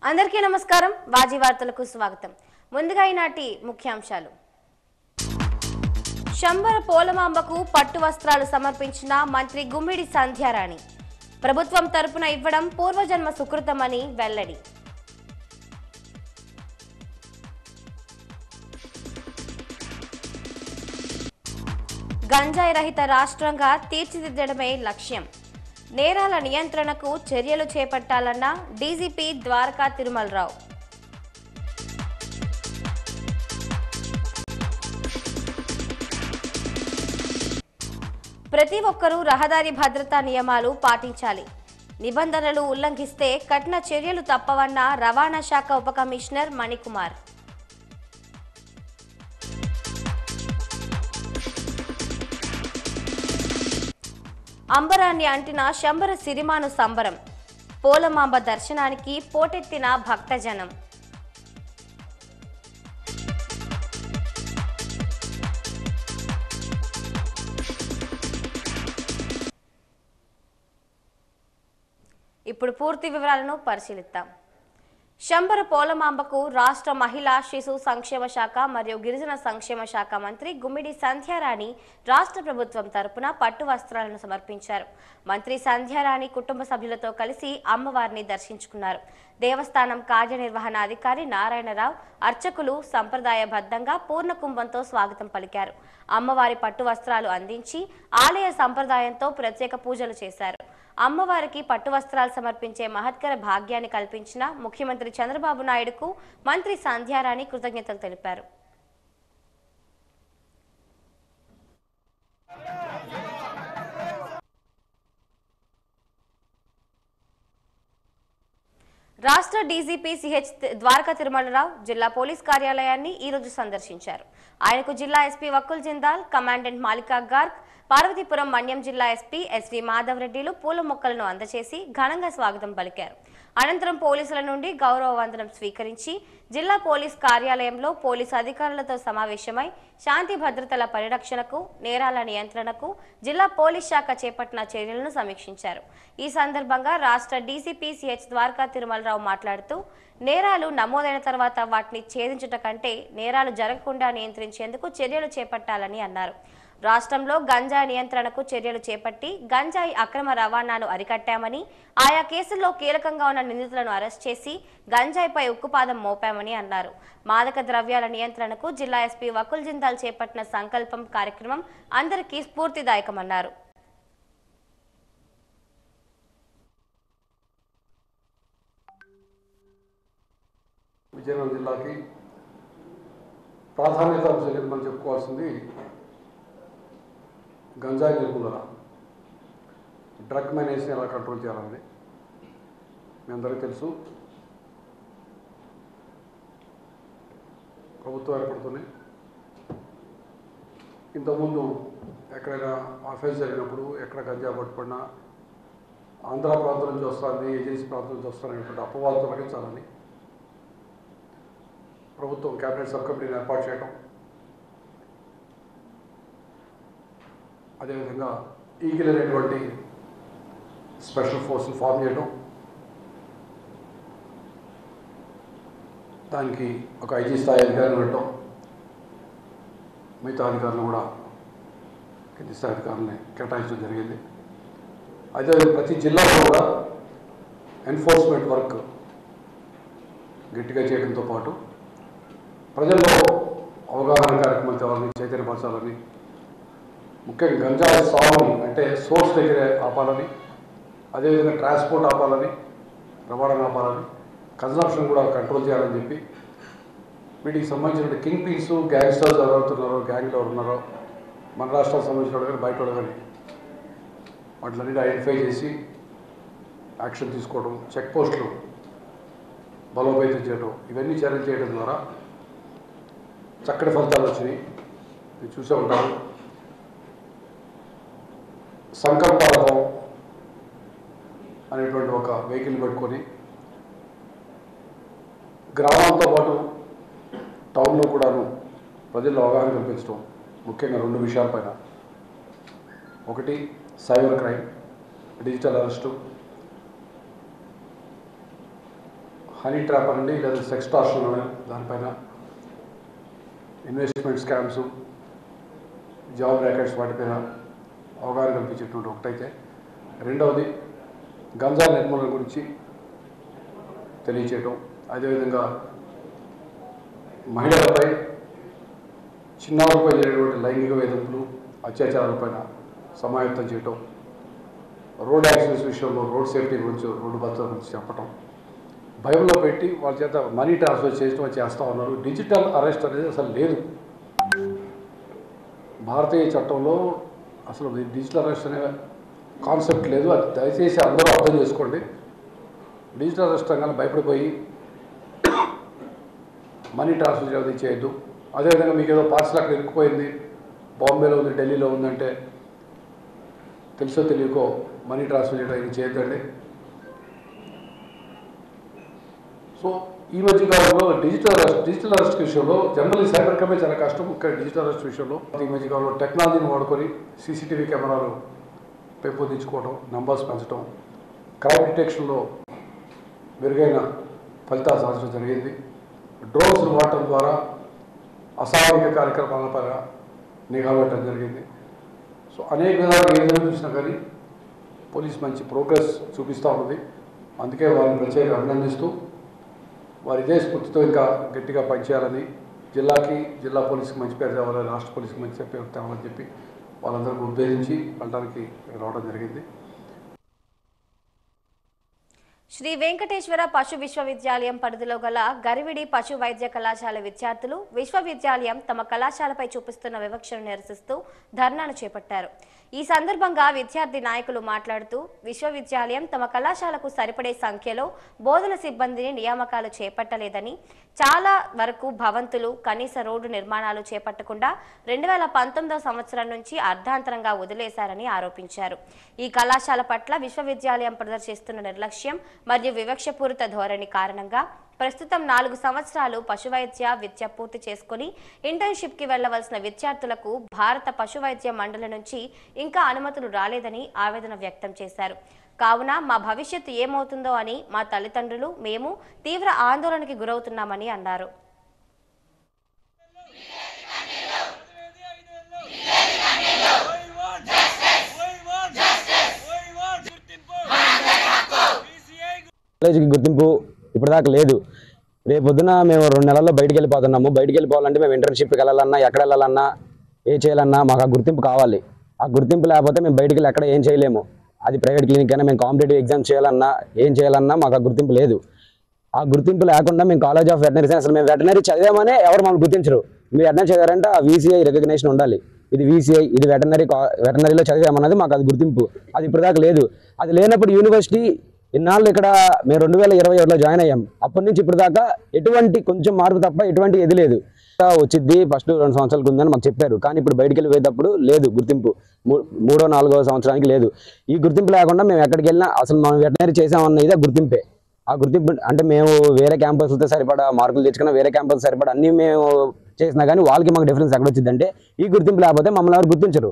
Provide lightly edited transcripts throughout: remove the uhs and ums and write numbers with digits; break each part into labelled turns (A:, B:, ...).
A: అందరికీ నమస్కారం. వాజీ వార్తలకు స్వాగతం. ముందుగా ఈనాటి ముఖ్యాంశాలు. శంబర పోలమాంబకు పట్టు వస్త్రాలు సమర్పించిన మంత్రి గుమ్మిడి సంధ్యారాణి. ప్రభుత్వం తరపున ఇవ్వడం పూర్వజన్మ సుకృతమని వెల్లడి. గంజాయి రహిత రాష్ట్రంగా తీర్చిదిద్దడమే లక్ష్యం. నేరాల నియంత్రణకు చర్యలు చేపట్టాలన్న డీజీపీ ద్వారకా తిరుమలరావు. ప్రతి ఒక్కరూ రహదారి భద్రతా నియమాలు పాటించాలి. నిబంధనలు ఉల్లంఘిస్తే కఠిన చర్యలు తప్పవన్న రవాణా శాఖ ఉప కమిషనర్ మణికుమార్. అంబరాన్ని అంటిన శంబర సిరిమాను సంబరం. పోలమాంబ దర్శనానికి పోటెత్తిన భక్తజనం. ఇప్పుడు పూర్తి వివరాలను పరిశీలిద్దాం. శంబర పోలమాంబకు రాష్ట్ర మహిళా శిశు సంక్షేమ శాఖ మరియు గిరిజన సంక్షేమ శాఖ మంత్రి గుమ్మిడి సంధ్యారాణి రాష్ట్ర ప్రభుత్వం తరపున పట్టు వస్త్రాలను సమర్పించారు. మంత్రి సంధ్యారాణి కుటుంబ సభ్యులతో కలిసి అమ్మవారిని దర్శించుకున్నారు. దేవస్థానం కార్యనిర్వహణాధికారి నారాయణరావు, అర్చకులు సంప్రదాయబద్ధంగా పూర్ణ కుంభంతో స్వాగతం పలికారు. అమ్మవారి పట్టు వస్త్రాలు అందించి ఆలయ సంప్రదాయంతో ప్రత్యేక పూజలు చేశారు. అమ్మవారికి పట్టు వస్త్రాలు సమర్పించే మహత్కర భాగ్యాన్ని కల్పించిన ముఖ్యమంత్రి చంద్రబాబు నాయుడుకు మంత్రి సంధ్యారాణి కృతజ్ఞతలు తెలిపారు. రాష్ట్ర డీజీపీ సిహెచ్ ద్వారకా తిరుమలరావు జిల్లా పోలీస్ కార్యాలయాన్ని ఈ రోజు సందర్శించారు. ఆయనకు జిల్లా ఎస్పీ వకుల్ జిందాల్, కమాండెంట్ మాలికా గార్గ్, పార్వతీపురం మన్యం జిల్లా ఎస్పీ ఎస్వి మాధవ్ రెడ్డిలు పూల మొక్కలను అందజేసి ఘనంగా స్వాగతం పలికారు. అనంతరం పోలీసుల నుండి గౌరవ వందనం స్వీకరించి జిల్లా పోలీస్ కార్యాలయంలో పోలీసు అధికారులతో సమావేశమై శాంతి భద్రతల పరిరక్షణకు, నేరాల నియంత్రణకు జిల్లా పోలీస్ శాఖ చేపట్టిన చర్యలను సమీక్షించారు. ఈ సందర్భంగా రాష్ట్ర డీసీపీ సిహెచ్ ద్వారకా తిరుమలరావు మాట్లాడుతూ, నేరాలు నమోదైన తర్వాత వాటిని ఛేదించుట కంటే నేరాలు జరగకుండా నియంత్రించేందుకు చర్యలు చేపట్టాలని అన్నారు. రాష్ట్రంలో గంజాయి నియంత్రణకు చర్యలు చేపట్టి గంజాయి అక్రమ రవాణాను అరికట్టామని, ఆయా కేసుల్లో కీలకంగా ఉన్న నిందితులను అరెస్ట్ చేసి గంజాయిపై ఉక్కుపాదం మోపామని అన్నారు. మాదక ద్రవ్యాల నియంత్రణకు జిల్లా ఎస్పీ వకుల్ జిందాల్ చేపట్టిన సంకల్పం కార్యక్రమం అందరికీ స్ఫూర్తిదాయకమన్నారు.
B: విజయనగరం జిల్లాకి ప్రాధాన్యత అంశం మనం చెప్పుకోవాల్సింది గంజాయి నిర్మూలన, డ్రగ్ మేనేజ్ని ఎలా కంట్రోల్ చేయాలని మీ అందరికీ తెలుసు. ప్రభుత్వం ఏర్పడుతుంది. ఇంతకుముందు ఎక్కడైనా ఆఫెన్స్ జరిగినప్పుడు ఎక్కడ గంజా పట్టుకున్నా ఆంధ్ర ప్రాంతం నుంచి వస్తుంది, ఏజెన్సీ ప్రాంతం నుంచి వస్తారనేటువంటి అపవాదం తొలగించాలని ప్రభుత్వం క్యాబినెట్ సబ్ కమిటీని ఏర్పాటు చేయడం, అదేవిధంగా ఈగిల్ అనేటువంటి స్పెషల్ ఫోర్స్ని ఫామ్ చేయడం, దానికి ఒక ఐజీ స్థాయి అధికారులు పెట్టడం, మిగతా అధికారులు కూడా కింది స్థాయి అధికారులని కేటాయించడం జరిగింది. అదేవిధంగా ప్రతి జిల్లాలో కూడా ఎన్ఫోర్స్మెంట్ వర్క్ గట్టిగా చేయడంతో పాటు ప్రజల్లో అవగాహన కార్యక్రమాలు తేవాలని, చైతన్యపరచాలని, ముఖ్యంగా గంజాయి సాగుని అంటే సోర్స్ దగ్గరే ఆపాలని, అదేవిధంగా ట్రాన్స్పోర్ట్ ఆపాలని, రవాణా ఆపాలని, కన్సంప్షన్ కూడా కంట్రోల్ చేయాలని చెప్పి వీటికి సంబంధించిన కింగ్ పీన్స్, గ్యాంగ్స్టర్స్ ఎవరవుతున్నారో, గ్యాంగ్లో ఎవరున్నారో మన రాష్ట్రానికి సంబంధించిన వాళ్ళు కానీ బయట వాళ్ళు కానీ వాటిలన్నీ ఐడెంటిఫై చేసి యాక్షన్ తీసుకోవడం, చెక్ పోస్టులు బలోపేతం చేయడం, ఇవన్నీ చర్యలు చేయడం ద్వారా చక్కటి ఫలితాలు వచ్చినాయి. మీరు చూసే ఉంటారు. సంకల్పాలతో అనేటువంటి ఒక వెహికల్ పెట్టుకొని గ్రామంతో పాటు టౌన్లో కూడాను ప్రజల్లో అవగాహన కల్పించడం, ముఖ్యంగా 2 విషయాలపైన. ఒకటి cyber crime, digital arrest, honey trap అనండి లేదా సెక్స్టార్షన్ అని దానిపైన ఇన్వెస్ట్మెంట్ స్కామ్స్ జాబ్ ర్యాకెట్స్ వాటిపైన అవగాహన కల్పించేటువంటి ఒకటైతే, రెండవది గంజా నిర్మూలన గురించి తెలియచేయటం, అదేవిధంగా మహిళలపై చిన్నారులపై జరిగినటువంటి లైంగిక వేధింపులు అత్యాచారాలపైన సమాయత్తం చేయటం, రోడ్ యాక్సిడెంట్స్ విషయంలో రోడ్ సేఫ్టీ గురించి రోడ్డు భద్రత గురించి చెప్పటం, భయంలో పెట్టి వాళ్ళ చేత మనీ ట్రాన్స్ఫర్ చేస్తూ ఉన్నారు. డిజిటల్ అరెస్ట్ అనేది అసలు లేదు భారతీయ చట్టంలో, అసలు డిజిటల్ అరెస్ట్ అనే కాన్సెప్ట్ లేదు. అది దయచేసి అందరూ అర్థం చేసుకోండి. డిజిటల్ అరెస్ట్ అనగానే భయపడిపోయి మనీ ట్రాన్స్ఫర్ చేయొద్దు. అదేవిధంగా మీకు ఏదో పార్సల్ అక్కడ ఇరుక్కుపోయింది, బాంబేలో ఉంది, ఢిల్లీలో ఉందంటే తెలుసో తెలియకో మనీ ట్రాన్స్ఫర్ చేయడానికి చేయొద్దండి. సో ఈ మధ్య కాలంలో డిజిటల్ అరెస్ట్ విషయంలో జనరల్లీ సైబర్ క్రైమ్ చాలా కష్టం. ముఖ్యంగా డిజిటల్ అరెస్ట్ విషయంలో ఈ మధ్య కాలంలో టెక్నాలజీని వాడుకొని సీసీటీవీ కెమెరాలు పెంపొందించుకోవడం, నంబర్స్ పెంచడం, క్రైమ్ డిటెక్షన్లో మెరుగైన ఫలితాలు సాధించడం జరిగింది. డ్రోన్స్ వాడటం ద్వారా అసామరిక కార్యక్రమాలపై నిఘా పెట్టడం జరిగింది. సో అనేక విధాలుగా ఏదైనా చూసినా కానీ పోలీస్ మంచి ప్రోగ్రెస్ చూపిస్తూ ఉన్నది. అందుకే వారిని ప్రత్యేకంగా అభినందిస్తూ వారి ఇదే స్ఫూర్తితో ఇంకా గట్టిగా పనిచేయాలని, జిల్లా పోలీసుకి మంచి పేరు తేవాలని, రాష్ట్ర పోలీసుకి మంచి పేరు తేవాలని చెప్పి వాళ్ళందరికీ ఉద్దేశించి వెళ్ళడానికి రావడం జరిగింది.
A: శ్రీ వెంకటేశ్వర పశు విశ్వవిద్యాలయం పరిధిలో గల గరివిడి పశు వైద్య కళాశాల విద్యార్థులు విశ్వవిద్యాలయం తమ కళాశాలపై చూపిస్తున్న వివక్షను నిరసిస్తూ ధర్నాను చేపట్టారు. ఈ సందర్భంగా విద్యార్థి నాయకులు మాట్లాడుతూ విశ్వవిద్యాలయం తమ కళాశాలకు సరిపడే సంఖ్యలో బోధన సిబ్బందిని నియామకాలు చేపట్టలేదని, చాలా వరకు భవంతులు, కనీస రోడ్డు నిర్మాణాలు చేపట్టకుండా 2019వ సంవత్సరం నుంచి అర్ధాంతరంగా వదిలేశారని ఆరోపించారు. ఈ కళాశాల పట్ల విశ్వవిద్యాలయం ప్రదర్శిస్తున్న నిర్లక్ష్యం మరియు వివక్షపూరిత ధోరణి కారణంగా ప్రస్తుతం 4 సంవత్సరాలు పశువైద్య విద్య పూర్తి చేసుకుని ఇంటర్న్షిప్ కి వెళ్లవలసిన విద్యార్థులకు భారత పశువైద్య మండలి నుంచి ఇంకా అనుమతులు రాలేదని ఆవేదన వ్యక్తం చేశారు. కావున మా భవిష్యత్తు ఏమవుతుందో అని మా తల్లిదండ్రులు, మేము తీవ్ర ఆందోళనకి గురవుతున్నామని అన్నారు.
C: కాలేజీకి గుర్తింపు ఇప్పటిదాకా లేదు. రేపొద్దున మేము 2 నెలల్లో బయటికి వెళ్ళిపోతున్నాము. బయటికి వెళ్ళిపోవాలంటే మేము ఇంటర్న్షిప్కి వెళ్ళాలన్నా, ఎక్కడ వెళ్ళాలన్నా, ఏ చేయాలన్నా మాకు ఆ గుర్తింపు కావాలి. ఆ గుర్తింపు లేకపోతే మేము బయటికి వెళ్ళి ఎక్కడ ఏం చేయలేము. అది ప్రైవేట్ క్లినిక్ అయినా, మేము కాంపిటేటివ్ ఎగ్జామ్స్ చేయాలన్నా, ఏం చేయాలన్నా మాకు ఆ గుర్తింపు లేదు. ఆ గుర్తింపు లేకుండా మేము కాలేజ్ ఆఫ్ వెటనరీ సైన్స్, అసలు మేము వెటనరీ చదివామనే ఎవరు మమ్మల్ని గుర్తించరు. మీరు వెటనరీ చదివారంటే ఆ VCI రికగ్నేషన్ ఉండాలి. ఇది VCI, ఇది వెటనరీలో చదివామన్నది మాకు అది గుర్తింపు. అది ఇప్పటిదాకా లేదు. అది లేనప్పుడు యూనివర్సిటీ ఇన్నాళ్ళు ఇక్కడ మేము 2021లో జాయిన్ అయ్యాం. అప్పటి నుంచి ఇప్పుడు దాకా ఎటువంటి కొంచెం మార్పు తప్ప ఎటువంటి ఇది లేదు. వచ్చింది ఫస్ట్ 2 సంవత్సరాలకు ఉందని మాకు చెప్పారు. కానీ ఇప్పుడు బయటికి వెళ్ళిపోయేటప్పుడు లేదు గుర్తింపు. 3వ 4వ సంవత్సరానికి లేదు. ఈ గుర్తింపు లేకుండా మేము ఎక్కడికి వెళ్ళినా అసలు మనం వెటనరీ చేసామన్న ఇదే గుర్తింపే. ఆ గుర్తింపు అంటే మేము వేరే క్యాంపస్లతో సరిపడా మార్కులు తెచ్చుకున్నా, వేరే క్యాంపస్ సరిపడా అన్ని మేము చేసినా కానీ వాళ్ళకి మాకు డిఫరెన్స్ ఎక్కడ వచ్చిందంటే ఈ గుర్తింపు లేకపోతే మమ్మల్ని ఎవరు గుర్తించరు.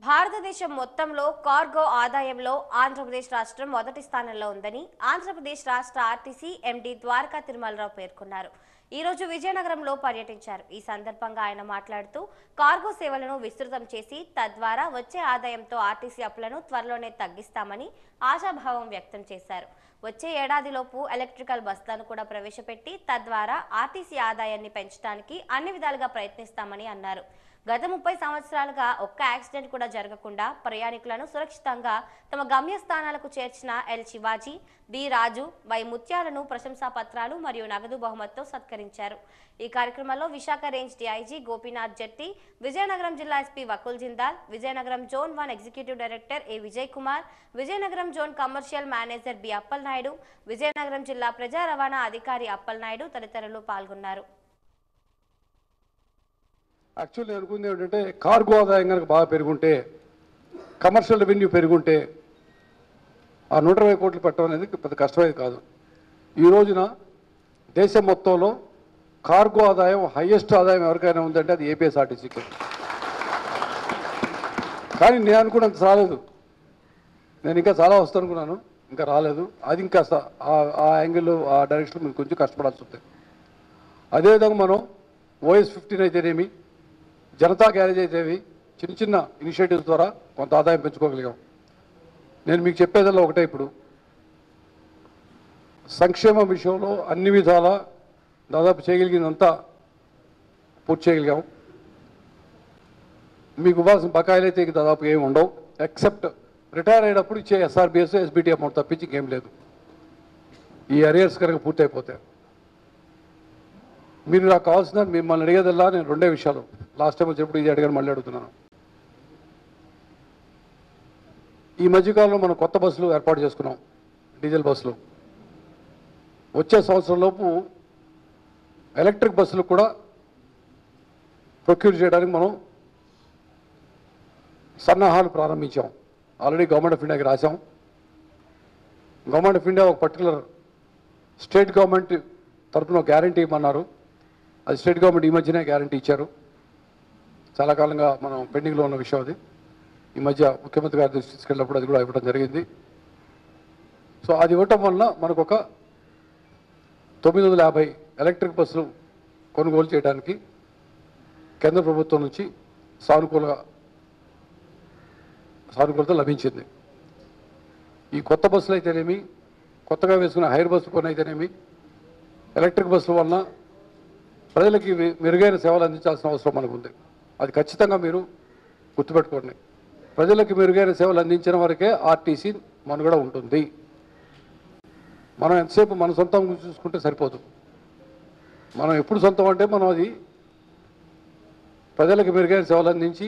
A: భారతదేశం మొత్తంలో కార్గో ఆదాయంలో ఆంధ్రప్రదేశ్ రాష్ట్రం మొదటి స్థానంలో ఉందని ఆంధ్రప్రదేశ్ రాష్ట్ర ఆర్టీసీ ఎండీ ద్వారకా తిరుమలరావు పేర్కొన్నారు. ఈ రోజు విజయనగరంలో పర్యటించారు. ఈ సందర్భంగా ఆయన మాట్లాడుతూ కార్గో సేవలను విస్తృతం చేసి తద్వారా వచ్చే ఆదాయంతో ఆర్టీసీ అప్పులను త్వరలోనే తగ్గిస్తామని ఆశాభావం వ్యక్తం చేశారు. వచ్చే ఏడాదిలోపు ఎలక్ట్రికల్ బస్సులను కూడా ప్రవేశపెట్టి తద్వారా ఆర్టీసీ ఆదాయాన్ని పెంచడానికి అన్ని విధాలుగా ప్రయత్నిస్తామని అన్నారు. గత 30 సంవత్సరాలుగా ఒక్క యాక్సిడెంట్ కూడా జరగకుండా ప్రయాణికులను సురక్షితంగా తమ గమ్యస్థానాలకు చేర్చిన L Shivaji, D Raju, Y ముత్యాలను ప్రశంసా పత్రాలు మరియు నగదు బహుమతితో సత్కరించారు. ఈ కార్యక్రమంలో విశాఖ రేంజ్ DIG గోపీనాథ్ జెట్టి, విజయనగరం జిల్లా SP Vakul Jindal, Vizianagaram zone 1 executive director A Vijay Kumar, Vizianagaram zone commercial manager B Appal Naidu, Vizianagaram జిల్లా ప్రజా రవాణా అధికారి అప్పల్ నాయుడు తదితరులు పాల్గొన్నారు.
B: యాక్చువల్లీ అనుకుంది ఏంటంటే కార్గో ఆదాయం కనుక బాగా పెరుగుంటే, కమర్షియల్ రెవెన్యూ పెరుగుంటే ఆ 120 కోట్లు పెట్టడం అనేది పెద్ద కష్టమైంది కాదు. ఈ రోజున దేశం మొత్తంలో కార్గో ఆదాయం హైయెస్ట్ ఆదాయం ఎవరికైనా ఉందంటే అది APSRTCకి. కానీ నేను అనుకున్నంత రాలేదు. నేను ఇంకా చాలా వస్తాను అనుకున్నాను, ఇంకా రాలేదు. అది ఇంకా ఆ యాంగిల్లో ఆ డైరెక్షన్లో మేము కొంచెం కష్టపడాల్సి వస్తుంది. అదేవిధంగా మనం OS-15 అయితేనేమి, జనతా గ్యారేజ్ అయితేవి చిన్న చిన్న ఇనిషియేటివ్స్ ద్వారా కొంత ఆదాయం పెంచుకోగలిగాం. నేను మీకు చెప్పేదల్లా ఒకటే, ఇప్పుడు సంక్షేమ విషయంలో అన్ని విధాల దాదాపు చేయగలిగినంతా పూర్తి చేయగలిగాం. మీకు ఇవ్వాల్సిన బకాయిలు అయితే ఇక దాదాపు ఏమి ఉండవు, ఎక్సెప్ట్ రిటైర్ అయినప్పుడు ఇచ్చే SRBS SBT అమౌంట్ తప్పించి ఇంకేం లేదు. ఈ అరియర్స్ కనుక పూర్తయిపోతాయి. మీరు నాకు కావాల్సిన మిమ్మల్ని అడిగేదల్లా నేను రెండే విషయాలు. లాస్ట్ టైం వచ్చినప్పుడు ఇది అడిగాను, మళ్ళీ అడుగుతున్నాను. ఈ మధ్యకాలంలో మనం కొత్త బస్సులు ఏర్పాటు చేసుకున్నాం, డీజిల్ బస్సులు. వచ్చే సంవత్సరంలోపు ఎలక్ట్రిక్ బస్సులు కూడా ప్రొక్యూర్ చేయడానికి మనం సన్నాహాలు ప్రారంభించాం. ఆల్రెడీ గవర్నమెంట్ ఆఫ్ ఇండియాకి రాసాం. గవర్నమెంట్ ఆఫ్ ఇండియా ఒక పర్టికులర్ స్టేట్ గవర్నమెంట్ తరఫున గ్యారంటీ ఇవ్వమన్నారు. అది స్టేట్ గవర్నమెంట్ ఈ మధ్యనే గ్యారంటీ ఇచ్చారు. చాలా కాలంగా మనం పెండింగ్లో ఉన్న విషయం అది. ఈ మధ్య ముఖ్యమంత్రి గారి దృష్టికి తీసుకెళ్ళినప్పుడు అది కూడా ఇవ్వడం జరిగింది. సో అది ఇవ్వటం వలన మనకు ఒక 950 ఎలక్ట్రిక్ బస్సులు కొనుగోలు చేయడానికి కేంద్ర ప్రభుత్వం నుంచి సానుకూలత లభించింది. ఈ కొత్త బస్సులు అయితేనేమి, కొత్తగా వేసుకున్న హైర్ బస్సులు కొన్ని అయితేనేమి, ఎలక్ట్రిక్ బస్సుల వలన ప్రజలకి మెరుగైన సేవలు అందించాల్సిన అవసరం మనకు ఉంది. అది ఖచ్చితంగా మీరు గుర్తుపెట్టుకోండి. ప్రజలకు మెరుగైన సేవలు అందించిన వరకే ఆర్టీసీ మనుగడ ఉంటుంది. మనం ఎంతసేపు మన సొంతం చూసుకుంటే సరిపోదు. మనం ఎప్పుడు సొంతం అంటే మనం అది ప్రజలకు మెరుగైన సేవలు అందించి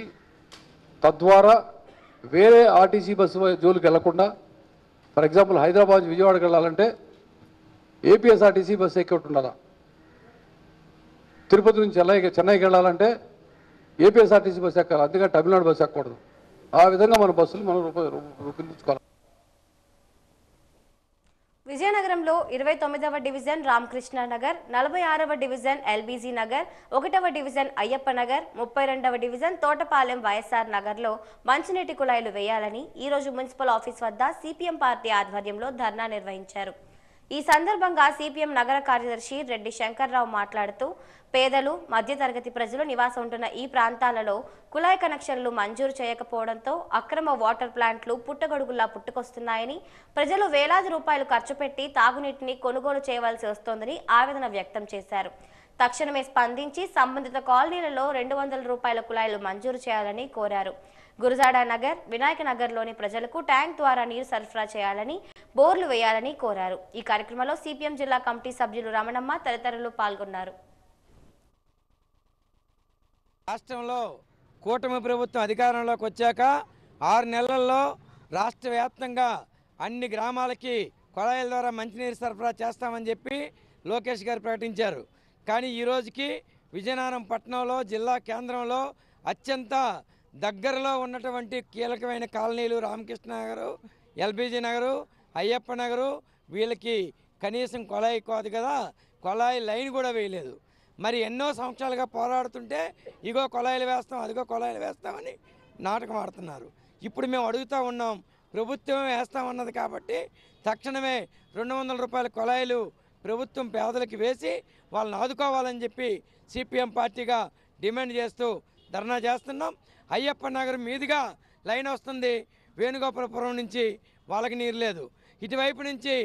B: తద్వారా వేరే ఆర్టీసీ బస్సు జోలికి వెళ్లకుండా, ఫర్ ఎగ్జాంపుల్ హైదరాబాద్ విజయవాడకి వెళ్ళాలంటే ఏపీఎస్ఆర్టీసీ బస్సు ఎక్కి ఉండాలా. తిరుపతి నుంచి చెన్నైకి వెళ్ళాలంటే ఏపీఎస్ఆర్టీసీ బస్సు ఎక్కాలి, అందుకని తమిళనాడు బస్సు ఎక్కకూడదు. ఆ విధంగా మన బస్సులు మనం రూపొందించుకోవాలి.
A: విజయనగరంలో 29వ డివిజన్ రామకృష్ణ నగర్, 46వ డివిజన్ LBG నగర్, 1వ డివిజన్ అయ్యప్ప నగర్, 32వ డివిజన్ తోటపాలెం వైఎస్ఆర్ నగర్లో మంచినీటి కుళాయిలు వేయాలని ఈరోజు మున్సిపల్ ఆఫీస్ వద్ద CPM పార్టీ ఆధ్వర్యంలో ధర్నా నిర్వహించారు. ఈ సందర్భంగా CPM నగర కార్యదర్శి రెడ్డి శంకర్రావు మాట్లాడుతూ, పేదలు, మధ్యతరగతి ప్రజలు నివాసం ఉంటున్న ఈ ప్రాంతాలలో కుళాయి కనెక్షన్లు మంజూరు చేయకపోవడంతో అక్రమ వాటర్ ప్లాంట్లు పుట్టగొడుగుల్లా పుట్టుకొస్తున్నాయని, ప్రజలు వేలాది రూపాయలు ఖర్చు పెట్టి తాగునీటిని కొనుగోలు చేయవలసి వస్తోందని ఆవేదన వ్యక్తం చేశారు. తక్షణమే స్పందించి సంబంధిత కాలనీలలో 200 రూపాయల కుళాయిలు మంజూరు చేయాలని కోరారు. గురజాడ నగర్, వినాయక నగర్లోని ప్రజలకు ట్యాంక్ ద్వారా నీరు సరఫరా చేయాలని, బోర్లు వేయాలని కోరారు. ఈ కార్యక్రమంలో CPM జిల్లా కమిటీ సభ్యులు రమణమ్మ తదితరులు పాల్గొన్నారు.
D: రాష్ట్రంలో కూటమి ప్రభుత్వం అధికారంలోకి వచ్చాక 6 నెలల్లో రాష్ట్ర వ్యాప్తంగా అన్ని గ్రామాలకి కుళాయిల ద్వారా మంచినీరు సరఫరా చేస్తామని చెప్పి లోకేష్ గారు ప్రకటించారు. కానీ ఈ రోజుకి విజయనగరం పట్టణంలో, జిల్లా కేంద్రంలో అత్యంత దగ్గరలో ఉన్నటువంటి కీలకమైన కాలనీలు రామకృష్ణ నగరు, LBG నగరు, అయ్యప్ప నగరు, వీళ్ళకి కనీసం కుళాయి కాదు కదా, కుళాయి లైన్ కూడా వేయలేదు. మరి ఎన్నో సంవత్సరాలుగా పోరాడుతుంటే ఇగో కుళాయిలు వేస్తాం, అదిగో కుళాయిలు వేస్తామని నాటకం ఆడుతున్నారు. ఇప్పుడు మేము అడుగుతూ ఉన్నాం, ప్రభుత్వమే వేస్తామన్నది కాబట్టి తక్షణమే 200 రూపాయల కుళాయిలు ప్రభుత్వం పేదలకు వేసి వాళ్ళని ఆదుకోవాలని చెప్పి CPM పార్టీగా డిమాండ్ చేస్తూ ధర్నా చేస్తున్నాం. అయ్యప్ప నగర్ మీదుగా లైన్ వస్తుంది, వేణుగోపాలపురం నుంచి వాళ్ళకి నీరు లేదు. ఇటువైపు నుంచి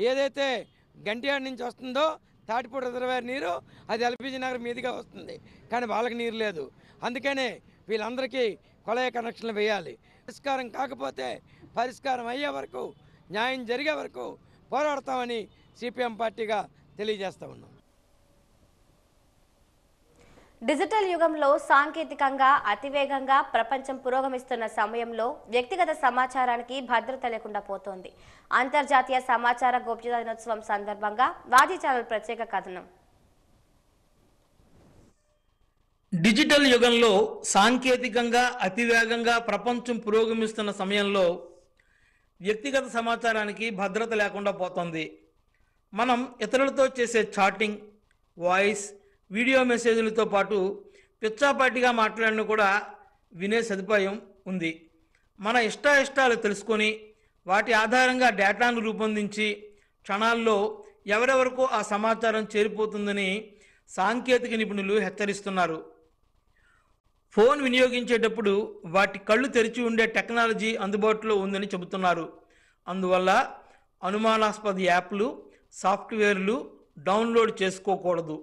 D: ఏదైతే గంటియాడ నుంచి వస్తుందో తాటిపూడి రిజర్వాయర్ నీరు, అది LBG నగర్ మీదుగా వస్తుంది, కానీ వాళ్ళకి నీరు లేదు. అందుకనే వీళ్ళందరికీ కుళాయి కనెక్షన్లు వేయాలి. పరిష్కారం కాకపోతే పరిష్కారం అయ్యే వరకు, న్యాయం జరిగే వరకు పోరాడతామని CPM పార్టీగా తెలియజేస్తూ ఉన్నాం.
A: డిజిటల్ యుగంలో సాంకేతికంగా అతివేగంగా ప్రపంచం పురోగమిస్తున్న సమయంలో వ్యక్తిగత సమాచారానికి భద్రత లేకుండా పోతోంది. అంతర్జాతీయ సమాచార గోప్యతా దినోత్సవం సందర్భంగా వాజీ ఛానల్ ప్రత్యేక కథనం.
E: డిజిటల్ యుగంలో సాంకేతికంగా అతివేగంగా ప్రపంచం పురోగమిస్తున్న సమయంలో వ్యక్తిగత సమాచారానికి భద్రత లేకుండా పోతోంది. మనం ఇతరులతో చేసే చాటింగ్, వాయిస్, వీడియో మెసేజ్లతో పాటు పిచ్చాపాటిగా మాట్లాడిన కూడా వినే సదుపాయం ఉంది. మన ఇష్టాయిష్టాలు తెలుసుకొని వాటి ఆధారంగా డేటాను రూపొందించి క్షణాల్లో ఎవరెవరికో ఆ సమాచారం చేరిపోతుందని సాంకేతిక నిపుణులు హెచ్చరిస్తున్నారు. ఫోన్ వినియోగించేటప్పుడు వాటి కళ్ళు తెరిచి ఉండే టెక్నాలజీ అందుబాటులో ఉందని చెబుతున్నారు. అందువల్ల అనుమానాస్పద యాప్లు, సాఫ్ట్వేర్లు డౌన్లోడ్ చేసుకోకూడదు.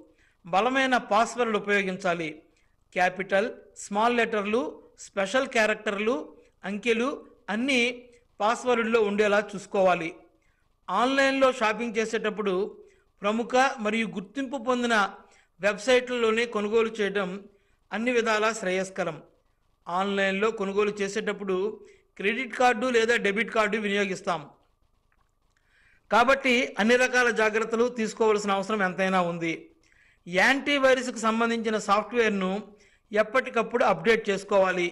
E: బలమైన పాస్వర్డ్ ఉపయోగించాలి. క్యాపిటల్, స్మాల్ లెటర్లు, స్పెషల్ క్యారెక్టర్లు, అంకెలు అన్నీ పాస్వర్డ్లో ఉండేలా చూసుకోవాలి. ఆన్లైన్లో షాపింగ్ చేసేటప్పుడు ప్రముఖ మరియు గుర్తింపు పొందిన వెబ్సైట్లలోనే కొనుగోలు చేయడం అన్ని విధాలా శ్రేయస్కరం. ఆన్లైన్లో కొనుగోలు చేసేటప్పుడు క్రెడిట్ కార్డు లేదా డెబిట్ కార్డు వినియోగిస్తాం కాబట్టి అన్ని రకాల జాగ్రత్తలు తీసుకోవాల్సిన అవసరం ఎంతైనా ఉంది. యాంటీవైరస్కు సంబంధించిన సాఫ్ట్వేర్ను ఎప్పటికప్పుడు అప్డేట్ చేసుకోవాలి.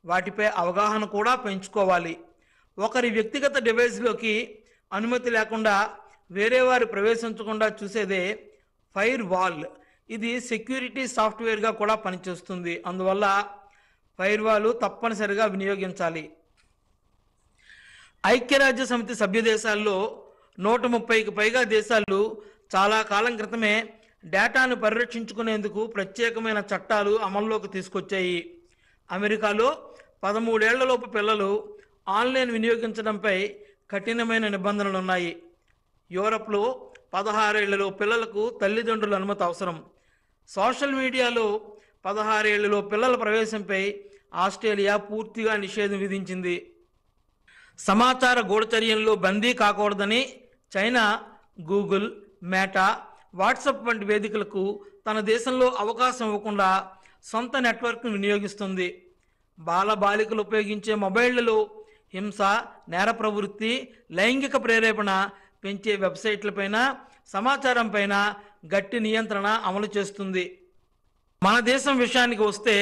E: వాటిపై అవగాహన కూడా పెంచుకోవాలి. ఒకరి వ్యక్తిగత డివైస్లోకి అనుమతి లేకుండా వేరే వారు ప్రవేశించకుండా చూసేదే ఫైర్ వాల్. ఇది సెక్యూరిటీ సాఫ్ట్వేర్గా కూడా పనిచేస్తుంది. అందువల్ల ఫైర్ వాల్ తప్పనిసరిగా వినియోగించాలి. ఐక్యరాజ్య సమితి సభ్య దేశాల్లో 130కి పైగా దేశాలు చాలా కాలం క్రితమే డేటాను పరిరక్షించుకునేందుకు ప్రత్యేకమైన చట్టాలు అమల్లోకి తీసుకొచ్చాయి. అమెరికాలో 13 ఏళ్లలోపు పిల్లలు ఆన్లైన్ వినియోగించడంపై కఠినమైన నిబంధనలు ఉన్నాయి. యూరప్లో 16 ఏళ్లలో పిల్లలకు తల్లిదండ్రుల అనుమతి అవసరం. సోషల్ మీడియాలో 16 ఏళ్లలో పిల్లల ప్రవేశంపై ఆస్ట్రేలియా పూర్తిగా నిషేధం విధించింది. సమాచార గూఢచర్యంలో బందీ కాకూడదని చైనా గూగుల్, మేటా, వాట్సాప్ వంటి వేదికలకు తన దేశంలో అవకాశం ఇవ్వకుండా సొంత నెట్వర్క్ను వినియోగిస్తుంది. బాలబాలికలు ఉపయోగించే మొబైళ్లలో హింస, నేర ప్రవృత్తి, లైంగిక ప్రేరేపణ పెంచే వెబ్సైట్లపైన, సమాచారంపైన గట్టి నియంత్రణ అమలు చేస్తుంది. మన దేశం విషయానికి వస్తే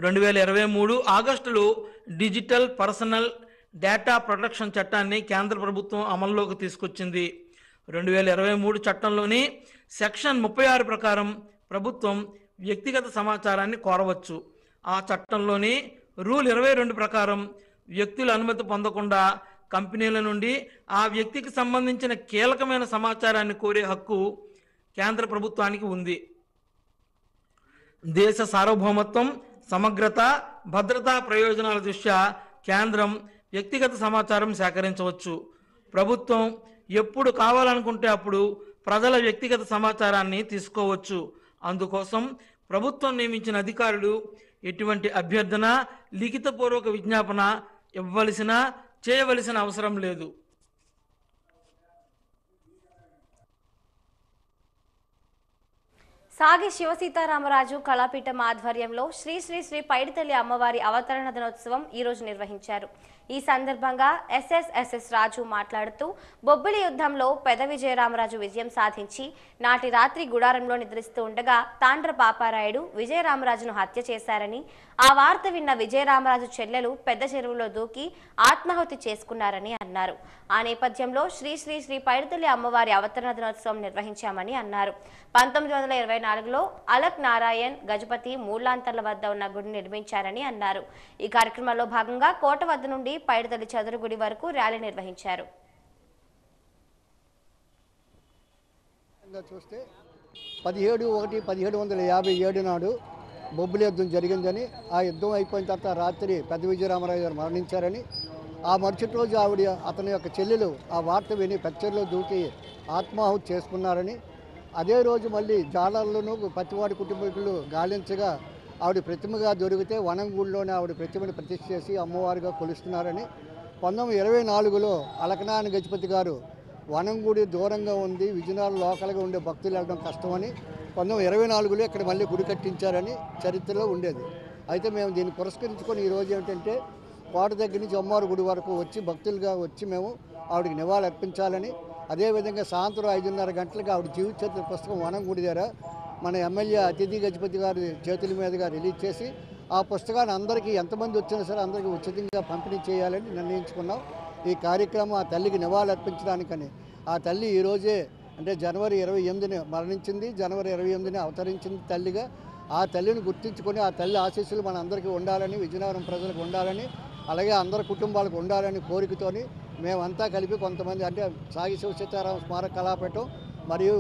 E: 2023 ఆగస్టులో డిజిటల్ పర్సనల్ డేటా ప్రొటెక్షన్ చట్టాన్ని కేంద్ర ప్రభుత్వం అమల్లోకి తీసుకొచ్చింది. 2023 చట్టంలోని సెక్షన్ 36 ప్రకారం ప్రభుత్వం వ్యక్తిగత సమాచారాన్ని కోరవచ్చు. ఆ చట్టంలోని రూల్ 22 ప్రకారం వ్యక్తుల అనుమతి పొందకుండా కంపెనీల నుండి ఆ వ్యక్తికి సంబంధించిన కీలకమైన సమాచారాన్ని కోరే హక్కు కేంద్ర ప్రభుత్వానికి ఉంది. దేశ సార్వభౌమత్వం, సమగ్రత, భద్రతా ప్రయోజనాల దృష్ట్యా కేంద్రం వ్యక్తిగత సమాచారం సేకరించవచ్చు. ప్రభుత్వం ఎప్పుడు కావాలనుకుంటే అప్పుడు ప్రజల వ్యక్తిగత సమాచారాన్ని తీసుకోవచ్చు. అందుకోసం ప్రభుత్వం నియమించిన అధికారులు ఎటువంటి అభ్యర్థన, లిఖితపూర్వక విజ్ఞాపన చేయవలసిన అవసరం లేదు.
A: సాగి శివసీతారామరాజు కళాపీఠం ఆధ్వర్యంలో శ్రీ శ్రీ శ్రీ పైడితల్లి అమ్మవారి అవతరణ దినోత్సవం ఈరోజు నిర్వహించారు. ఈ సందర్భంగా ఎస్ఎస్ రాజు మాట్లాడుతూ బొబ్బిలి యుద్ధంలో పెద విజయరామరాజు విజయం సాధించి నాటి రాత్రి గుడారంలో నిద్రిస్తూ ఉండగా తాండ్ర పాపారాయుడు విజయరామరాజును హత్య చేశారని, ఆ వార్త విన్న విజయరామరాజు చెల్లెలు పెద్ద చెరువులో దూకి ఆత్మాహుతి చేసుకున్నారని అన్నారు. ఆ నేపథ్యంలో శ్రీ శ్రీ శ్రీ పైడితల్లి అమ్మవారి అవతరణ దినోత్సవం నిర్వహించామని అన్నారు. 1924లో అలక్ నారాయణ్ గజపతి మూలాంతర్ల వద్ద ఉన్న గుడిని నిర్మించారని అన్నారు. ఈ కార్యక్రమంలో భాగంగా కోట వద్ద నుండి పైడితల్లి చదురుగుడి వరకు ర్యాలీ నిర్వహించారు.
F: చూస్తే 17/1/1757 నాడు బొబ్బిలి యుద్ధం జరిగిందని, ఆ యుద్ధం అయిపోయిన తర్వాత రాత్రి పెద్ద విజయరామరాజు గారు మరణించారని, ఆ మరుసటి రోజు అతని యొక్క చెల్లెలు ఆ వార్త విని పెచ్చర్లో దూకి ఆత్మాహుతి చేసుకున్నారని, అదే రోజు మళ్ళీ జాలర్లను పత్తివాడి కుటుంబీకులు గాలించగా ఆవిడ ప్రతిమగా దొరికితే వనంగూడిలోనే ఆవిడ ప్రతిమను ప్రతిష్ఠ చేసి అమ్మవారిగా కొలుస్తున్నారని, 1924లో అలకనాయన గజపతి గారు వనంగూడి దూరంగా ఉంది, విజయనగరం లోకల్గా ఉండే భక్తులు వెళ్ళడం కష్టమని 1924లో ఇక్కడ మళ్ళీ గుడి కట్టించారని చరిత్రలో ఉండేది. అయితే మేము దీన్ని పురస్కరించుకొని ఈరోజు ఏంటంటే కోట దగ్గర నుంచి అమ్మవారి గుడి వరకు వచ్చి భక్తులుగా వచ్చి మేము ఆవిడకి నివాళులు అర్పించాలని, అదేవిధంగా సాయంత్రం 5:30 గంటలకు ఆవిడ జీవిత చరిత్ర పుస్తకం వనంగూడి దగ్గర మన ఎమ్మెల్యే అతిథి గజపతి గారి చేతుల మీదుగా రిలీజ్ చేసి ఆ పుస్తకాన్ని అందరికీ ఎంతమంది వచ్చినా సరే అందరికీ ఉచితంగా పంపిణీ చేయాలని నిర్ణయించుకున్నాం. ఈ కార్యక్రమం ఆ తల్లికి నివాళులు అర్పించడానికని. ఆ తల్లి ఈరోజే అంటే జనవరి 28ని మరణించింది, జనవరి 28ని అవతరించింది తల్లిగా. ఆ తల్లిని గుర్తించుకొని ఆ తల్లి ఆశీస్సులు మన అందరికీ ఉండాలని, విజయనగరం ప్రజలకు ఉండాలని అలాగే అందరి కుటుంబాలకు ఉండాలని కోరికతోని మేమంతా కలిపి కొంతమంది అంటే సాగి శివసీతారామ స్మారక కళాపీఠం మరియు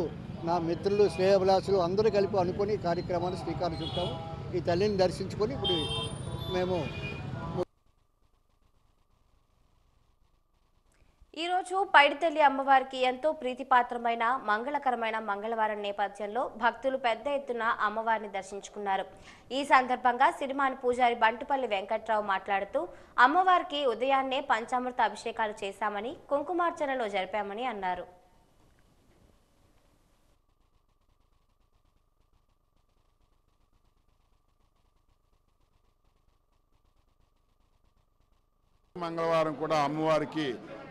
F: నా మిత్రులు శ్రేయభిలాసులు అందరూ కలిపి అనుకుని ఈ కార్యక్రమాన్ని శ్రీకారం చుట్టాము. ఈ తల్లిని దర్శించుకొని ఇప్పుడు మేము
A: ఈరోజు పైడితల్లి అమ్మవారికి ఎంతో ప్రీతిపాత్రమైన మంగళకరమైన మంగళవారం నేపథ్యంలో భక్తులు పెద్ద ఎత్తున అమ్మవారిని దర్శించుకున్నారు. ఈ సందర్భంగా సిరిమాని పూజారి బంటుపల్లి వెంకట్రావు మాట్లాడుతూ అమ్మవారికి ఉదయాన్నే పంచామృత అభిషేకాలు చేశామని, కుంకుమార్చనలో జరిపామని అన్నారు.
G: మంగళవారం కూడా అమ్మవారికి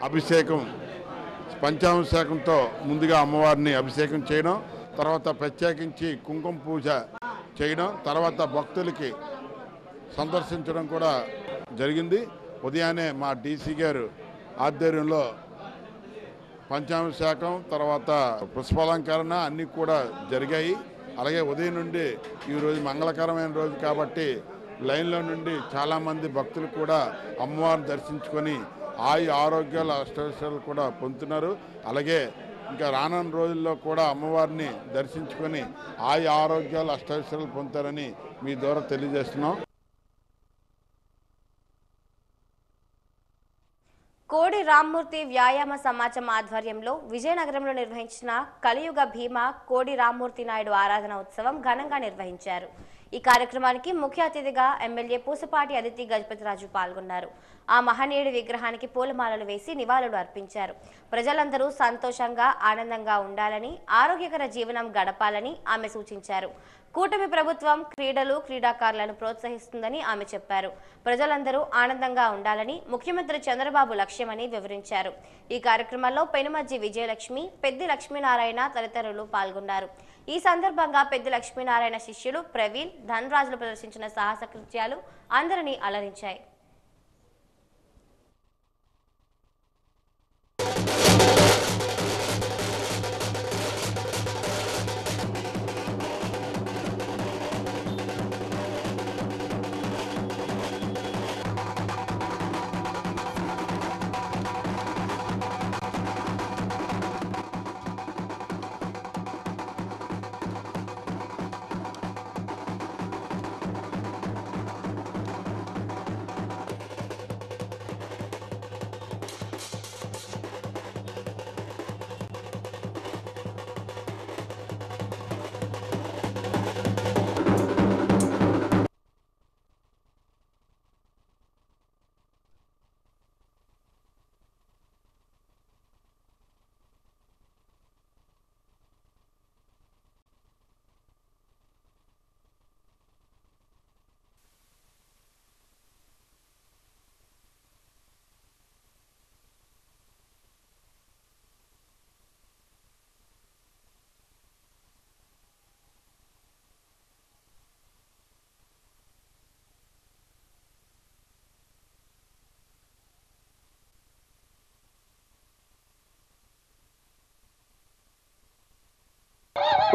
G: అభిషేకం పంచాభిషేకంతో ముందుగా అమ్మవారిని అభిషేకం చేయడం, తర్వాత ప్రత్యేకించి కుంకుమ పూజ చేయడం, తర్వాత భక్తులకి సందర్శించడం కూడా జరిగింది. ఉదయాన్నే మా డీసీ గారు ఆధ్వర్యంలో పంచాభిషేకం తర్వాత పుష్పాలంకరణ అన్నీ కూడా జరిగాయి. అలాగే ఉదయం నుండి ఈరోజు మంగళకరమైన రోజు కాబట్టి లైన్లో నుండి చాలామంది భక్తులు కూడా అమ్మవారిని దర్శించుకొని ఆరోగ్యాల అష్టైశ్వర్యాలు కూడా పొందుతున్నారు. అలాగే ఇంకా రానున్న రోజుల్లో కూడా అమ్మవారిని దర్శించుకొని ఆరోగ్యాల అష్టైశ్వర్యాలు పొందుతారని మీ ద్వారా తెలియజేస్తున్నాం.
A: కోడి రామ్మూర్తి వ్యాయామ సమాజం ఆధ్వర్యంలో విజయనగరంలో నిర్వహించిన కలియుగ భీమ కోడి రామ్మూర్తి నాయుడు ఆరాధన ఉత్సవం ఘనంగా నిర్వహించారు. ఈ కార్యక్రమానికి ముఖ్య అతిథిగా ఎమ్మెల్యే పూసపాటి అదితి గజపతిరాజు పాల్గొన్నారు. ఆ మహనీయుడి విగ్రహానికి పూలమాలలు వేసి నివాళులు అర్పించారు. ప్రజలందరూ సంతోషంగా ఆనందంగా ఉండాలని, ఆరోగ్యకర జీవనం గడపాలని ఆమె సూచించారు. కూటమి ప్రభుత్వం క్రీడలు, క్రీడాకారులను ప్రోత్సహిస్తుందని ఆమె చెప్పారు. ప్రజలందరూ ఆనందంగా ఉండాలని ముఖ్యమంత్రి చంద్రబాబు లక్ష్యమని వివరించారు. ఈ కార్యక్రమంలో పెనుమజ్జి విజయలక్ష్మి, పెద్ది లక్ష్మీనారాయణ తదితరులు పాల్గొన్నారు. ఈ సందర్భంగా పెద్ది లక్ష్మీనారాయణ శిష్యులు ప్రవీణ్, ధనరాజులు ప్రదర్శించిన సాహస కృత్యాలు అందరినీ అలరించాయి.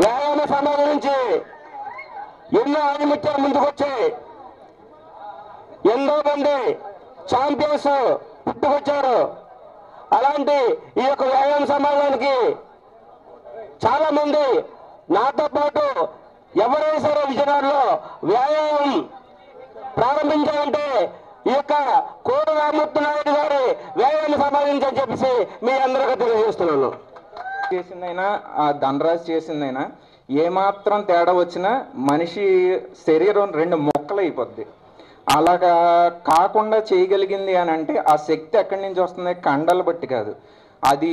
C: వ్యాయామ సమాజం నుంచి ఎన్నో ఆధిముత్యాలు ముందుకొచ్చి ఎంతో మంది ఛాంపియన్స్ పుట్టుకొచ్చారు. అలాంటి ఈ యొక్క వ్యాయామ సమాజానికి చాలా మంది నాతో పాటు ఎవరైనా సరే విజయనగరంలో వ్యాయామం ప్రారంభించాలంటే ఈ యొక్క కోడి రామ్మూర్తి నాయుడు గారి వ్యాయామ సమాజం అని చెప్పేసి మీ అందరికీ తెలియజేస్తున్నాను.
H: చేసిందైనా ఆ ధనరాజు చేసిందైనా ఏమాత్రం తేడా వచ్చినా మనిషి శరీరం రెండు మొక్కలు అయిపోద్ది. అలాగా కాకుండా చేయగలిగింది అని అంటే ఆ శక్తి ఎక్కడి నుంచి వస్తుంది? కండలు బట్టి కాదు, అది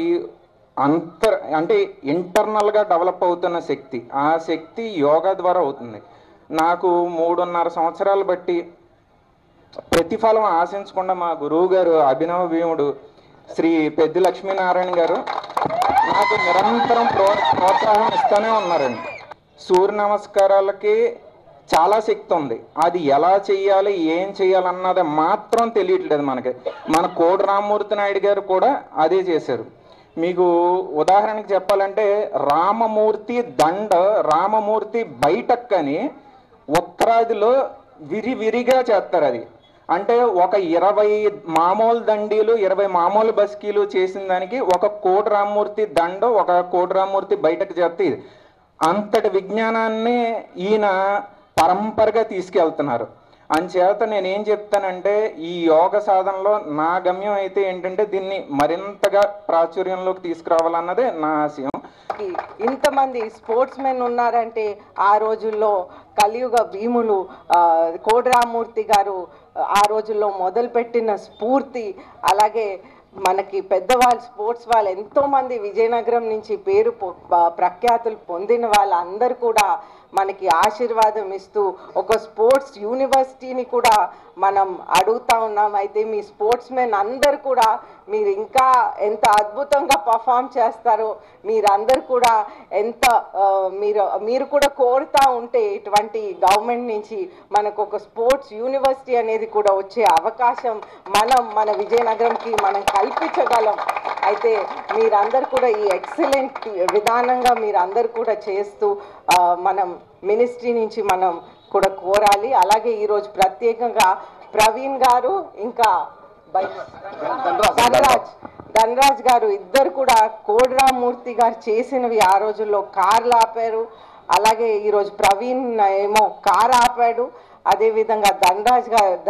H: అంటే ఇంటర్నల్గా డెవలప్ అవుతున్న శక్తి. ఆ శక్తి యోగా ద్వారా అవుతుంది. నాకు 3.5 సంవత్సరాలు బట్టి ప్రతిఫలం ఆశించకుండా మా గురువు గారు అభినవ భీముడు శ్రీ పెద్ది లక్ష్మీనారాయణ గారు నాకు నిరంతరం ప్రోత్సాహం ఇస్తూనే ఉన్నారండి. సూర్య నమస్కారాలకి చాలా శక్తి ఉంది, అది ఎలా చేయాలి ఏం చేయాలన్నది మాత్రం తెలియట్లేదు మనకి. మన కోడి రామ్మూర్తి నాయుడు గారు కూడా అదే చేశారు. మీకు ఉదాహరణకి చెప్పాలంటే రామమూర్తి దండ రామమూర్తి బయటక్కని ఉత్తరాదిలో విరివిరిగా చేస్తారు. అంటే ఒక 20 మామూలు దండీలు 20 మామూలు బస్కీలు చేసిన దానికి ఒక కోటి రామ్మూర్తి దండ, ఒక కోటి రామ్మూర్తి బయటకు చేస్తే అంతటి విజ్ఞానాన్ని ఈయన పరంపరగా తీసుకెళ్తున్నారు. అంచేత నేనేం చెప్తానంటే ఈ యోగ సాధనలో నా గమ్యం అయితే ఏంటంటే దీన్ని మరింతగా ప్రాచుర్యంలోకి తీసుకురావాలన్నదే నా ఆశయం.
I: ఇంతమంది స్పోర్ట్స్ మెన్ ఉన్నారంటే ఆ రోజుల్లో కలియుగ భీములు కోటి రామ్మూర్తి గారు ఆ రోజుల్లో మొదలుపెట్టిన స్ఫూర్తి, అలాగే మనకి పెద్దవాళ్ళు స్పోర్ట్స్ వాళ్ళు ఎంతోమంది విజయనగరం నుంచి పేరు ప్రఖ్యాతులు పొందిన వాళ్ళందరూ కూడా మనకి ఆశీర్వాదం ఇస్తూ ఒక స్పోర్ట్స్ యూనివర్సిటీని కూడా మనం అడుగుతా ఉన్నాం. అయితే మీ స్పోర్ట్స్ మెన్ అందరు కూడా మీరు ఇంకా ఎంత అద్భుతంగా పర్ఫామ్ చేస్తారో మీరందరూ కూడా ఎంత మీరు కూడా కోరుతూ ఉంటే ఇటువంటి గవర్నమెంట్ నుంచి మనకు ఒక స్పోర్ట్స్ యూనివర్సిటీ అనేది కూడా వచ్చే అవకాశం మన విజయనగరంకి మనం కల్పించగలం. అయితే మీరందరూ కూడా ఈ ఎక్సలెంట్ విధానంగా మీరందరూ కూడా చేస్తూ మనం మినిస్ట్రీ నుంచి మనం కూడా కోరాలి. అలాగే ఈరోజు ప్రత్యేకంగా ప్రవీణ్ గారు ఇంకా ధనరాజ్ గారు ఇద్దరు కూడా కోటి రామ్మూర్తి గారు చేసినవి ఆ రోజుల్లో కార్లు ఆపారు. అలాగే ఈరోజు ప్రవీణ్ ఏమో కార్ ఆపాడు. అదేవిధంగా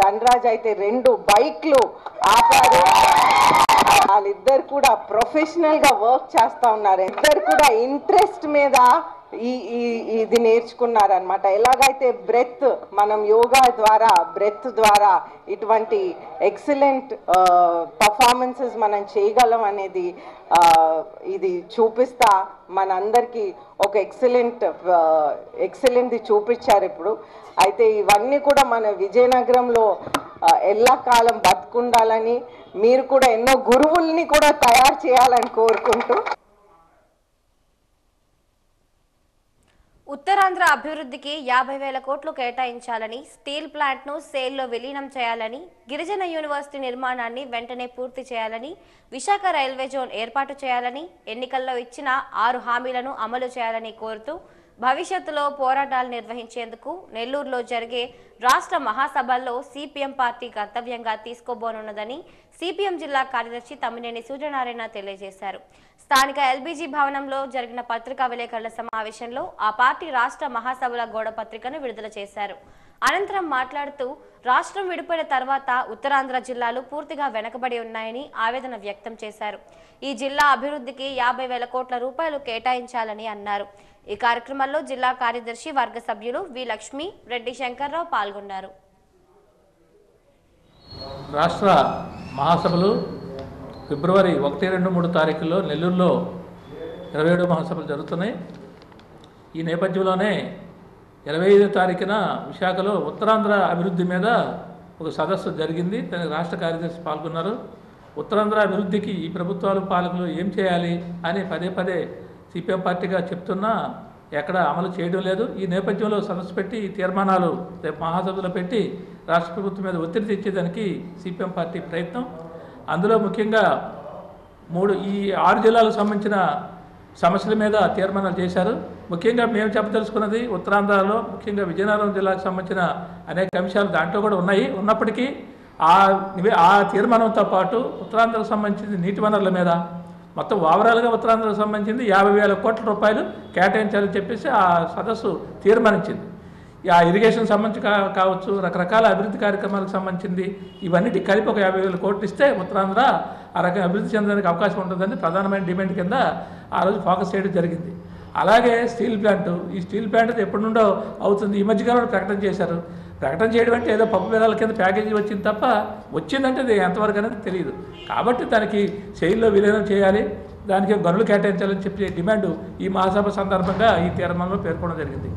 I: ధనరాజ్ అయితే 2 బైక్లు ఆపాడు. వాళ్ళిద్దరు కూడా ప్రొఫెషనల్గా వర్క్ చేస్తూ ఉన్నారు. ఇద్దరు కూడా ఇంట్రెస్ట్ మీద ఇది నేర్చుకున్నారనమాట. ఎలాగైతే బ్రెత్ మనం యోగా ద్వారా బ్రెత్ ద్వారా ఇటువంటి ఎక్సలెంట్ పర్ఫార్మెన్సెస్ మనం చేయగలం అనేది ఇది చూపిస్తా మనందరికీ ఒక ఎక్సలెంట్ది చూపించారు ఇప్పుడు. అయితే ఇవన్నీ కూడా మన విజయనగరంలో ఎల్లకాలం బతుకుండాలని, మీరు కూడా ఎన్నో గురువుల్ని కూడా తయారు చేయాలని కోరుకుంటూ
A: ఉత్తరాంధ్ర అభివృద్ధికి 50,000 కోట్లు కేటాయించాలని, స్టీల్ ప్లాంట్ను సేల్లో విలీనం చేయాలని, గిరిజన యూనివర్సిటీ నిర్మాణాన్ని వెంటనే పూర్తి చేయాలని, విశాఖ రైల్వే జోన్ ఏర్పాటు చేయాలని, ఎన్నికల్లో ఇచ్చిన 6 హామీలను అమలు చేయాలని కోరుతూ భవిష్యత్తులో పోరాటాలు నిర్వహించేందుకు నెల్లూరులో జరిగే రాష్ట్ర మహాసభల్లో సిపిఎం పార్టీ కర్తవ్యంగా తీసుకోబోనున్నదని సిపిఎం జిల్లా కార్యదర్శి తమ్మినేని సూర్యనారాయణ తెలియజేశారు. స్థానిక ఎల్బీజీ భవనంలో జరిగిన పత్రికా విలేకరుల సమావేశంలో ఆ పార్టీ రాష్ట్ర మహాసభల గోడపత్రికను విడుదల చేశారు. అనంతరం మాట్లాడుతూ రాష్ట్రం విడిపోయిన తర్వాత ఉత్తరాంధ్ర జిల్లాలు పూర్తిగా వెనకబడి ఉన్నాయని ఆవేదన వ్యక్తం చేశారు. ఈ జిల్లా అభివృద్ధికి 50,000 కోట్ల రూపాయలు కేటాయించాలని అన్నారు. ఈ కార్యక్రమంలో జిల్లా కార్యదర్శి వర్గ సభ్యులు వి లక్ష్మి, రెడ్డి శంకర్రావు పాల్గొన్నారు.
J: రాష్ట్ర మహాసభలు ఫిబ్రవరి 1, 2, 3 తారీఖుల్లో నెల్లూరులో 27 మహాసభలు జరుగుతున్నాయి. ఈ నేపథ్యంలోనే 25వ తారీఖున విశాఖలో ఉత్తరాంధ్ర అభివృద్ధి మీద ఒక సదస్సు జరిగింది. దానికి రాష్ట్ర కార్యదర్శి పాల్గొన్నారు. ఉత్తరాంధ్ర అభివృద్ధికి ఈ ప్రభుత్వాలు పాలకులు ఏం చేయాలి అని పదే సిపిఎం పార్టీగా చెప్తున్నా ఎక్కడ అమలు చేయడం లేదు. ఈ నేపథ్యంలో సదస్సు పెట్టి తీర్మానాలు రేపు మహాసభలో పెట్టి రాష్ట్ర ప్రభుత్వం మీద ఒత్తిడి తెచ్చేదానికి సిపిఎం పార్టీ ప్రయత్నం. అందులో ముఖ్యంగా ఈ 6 జిల్లాలకు సంబంధించిన సమస్యల మీద తీర్మానాలు చేశారు. ముఖ్యంగా మేము చెప్పదలుచుకున్నది ఉత్తరాంధ్రలో ముఖ్యంగా విజయనగరం జిల్లాకు సంబంధించిన అనేక అంశాలు దాంట్లో కూడా ఉన్నప్పటికీ ఆ తీర్మానంతో పాటు ఉత్తరాంధ్రకు సంబంధించిన నీటి వనరుల మీద మొత్తం ఓవరాల్గా ఉత్తరాంధ్రకు సంబంధించింది 50,000 కోట్ల రూపాయలు కేటాయించాలని చెప్పేసి ఆ సదస్సు తీర్మానించింది. ఆ ఇరిగేషన్ సంబంధించి కావచ్చు, రకరకాల అభివృద్ధి కార్యక్రమాలకు సంబంధించింది ఇవన్నిటికి కలిపి ఒక 50,000 కోట్లు ఇస్తే ఉత్తరాంధ్ర ఆ రకంగా అభివృద్ధి చెందడానికి అవకాశం ఉంటుందని ప్రధానమైన డిమాండ్ కింద ఆ రోజు ఫోకస్ చేయడం జరిగింది. అలాగే స్టీల్ ప్లాంటు, ఈ స్టీల్ ప్లాంట్ ఎప్పటి నుండో అవుతుంది. ఈ మధ్యకాలంలో ప్రకటన చేశారు. ప్రకటన చేయడం అంటే ఏదో పప్పు బెల్లాల కింద ప్యాకేజీ వచ్చింది తప్ప వచ్చిందంటే అది ఎంతవరకు అనేది తెలియదు. కాబట్టి దానికి సెయిల్లో విలీనం చేయాలి, దానికి గనులు కేటాయించాలని చెప్పి డిమాండ్ ఈ మహాసభ సందర్భంగా ఈ తీర్మానంలో పేర్కొనడం జరిగింది.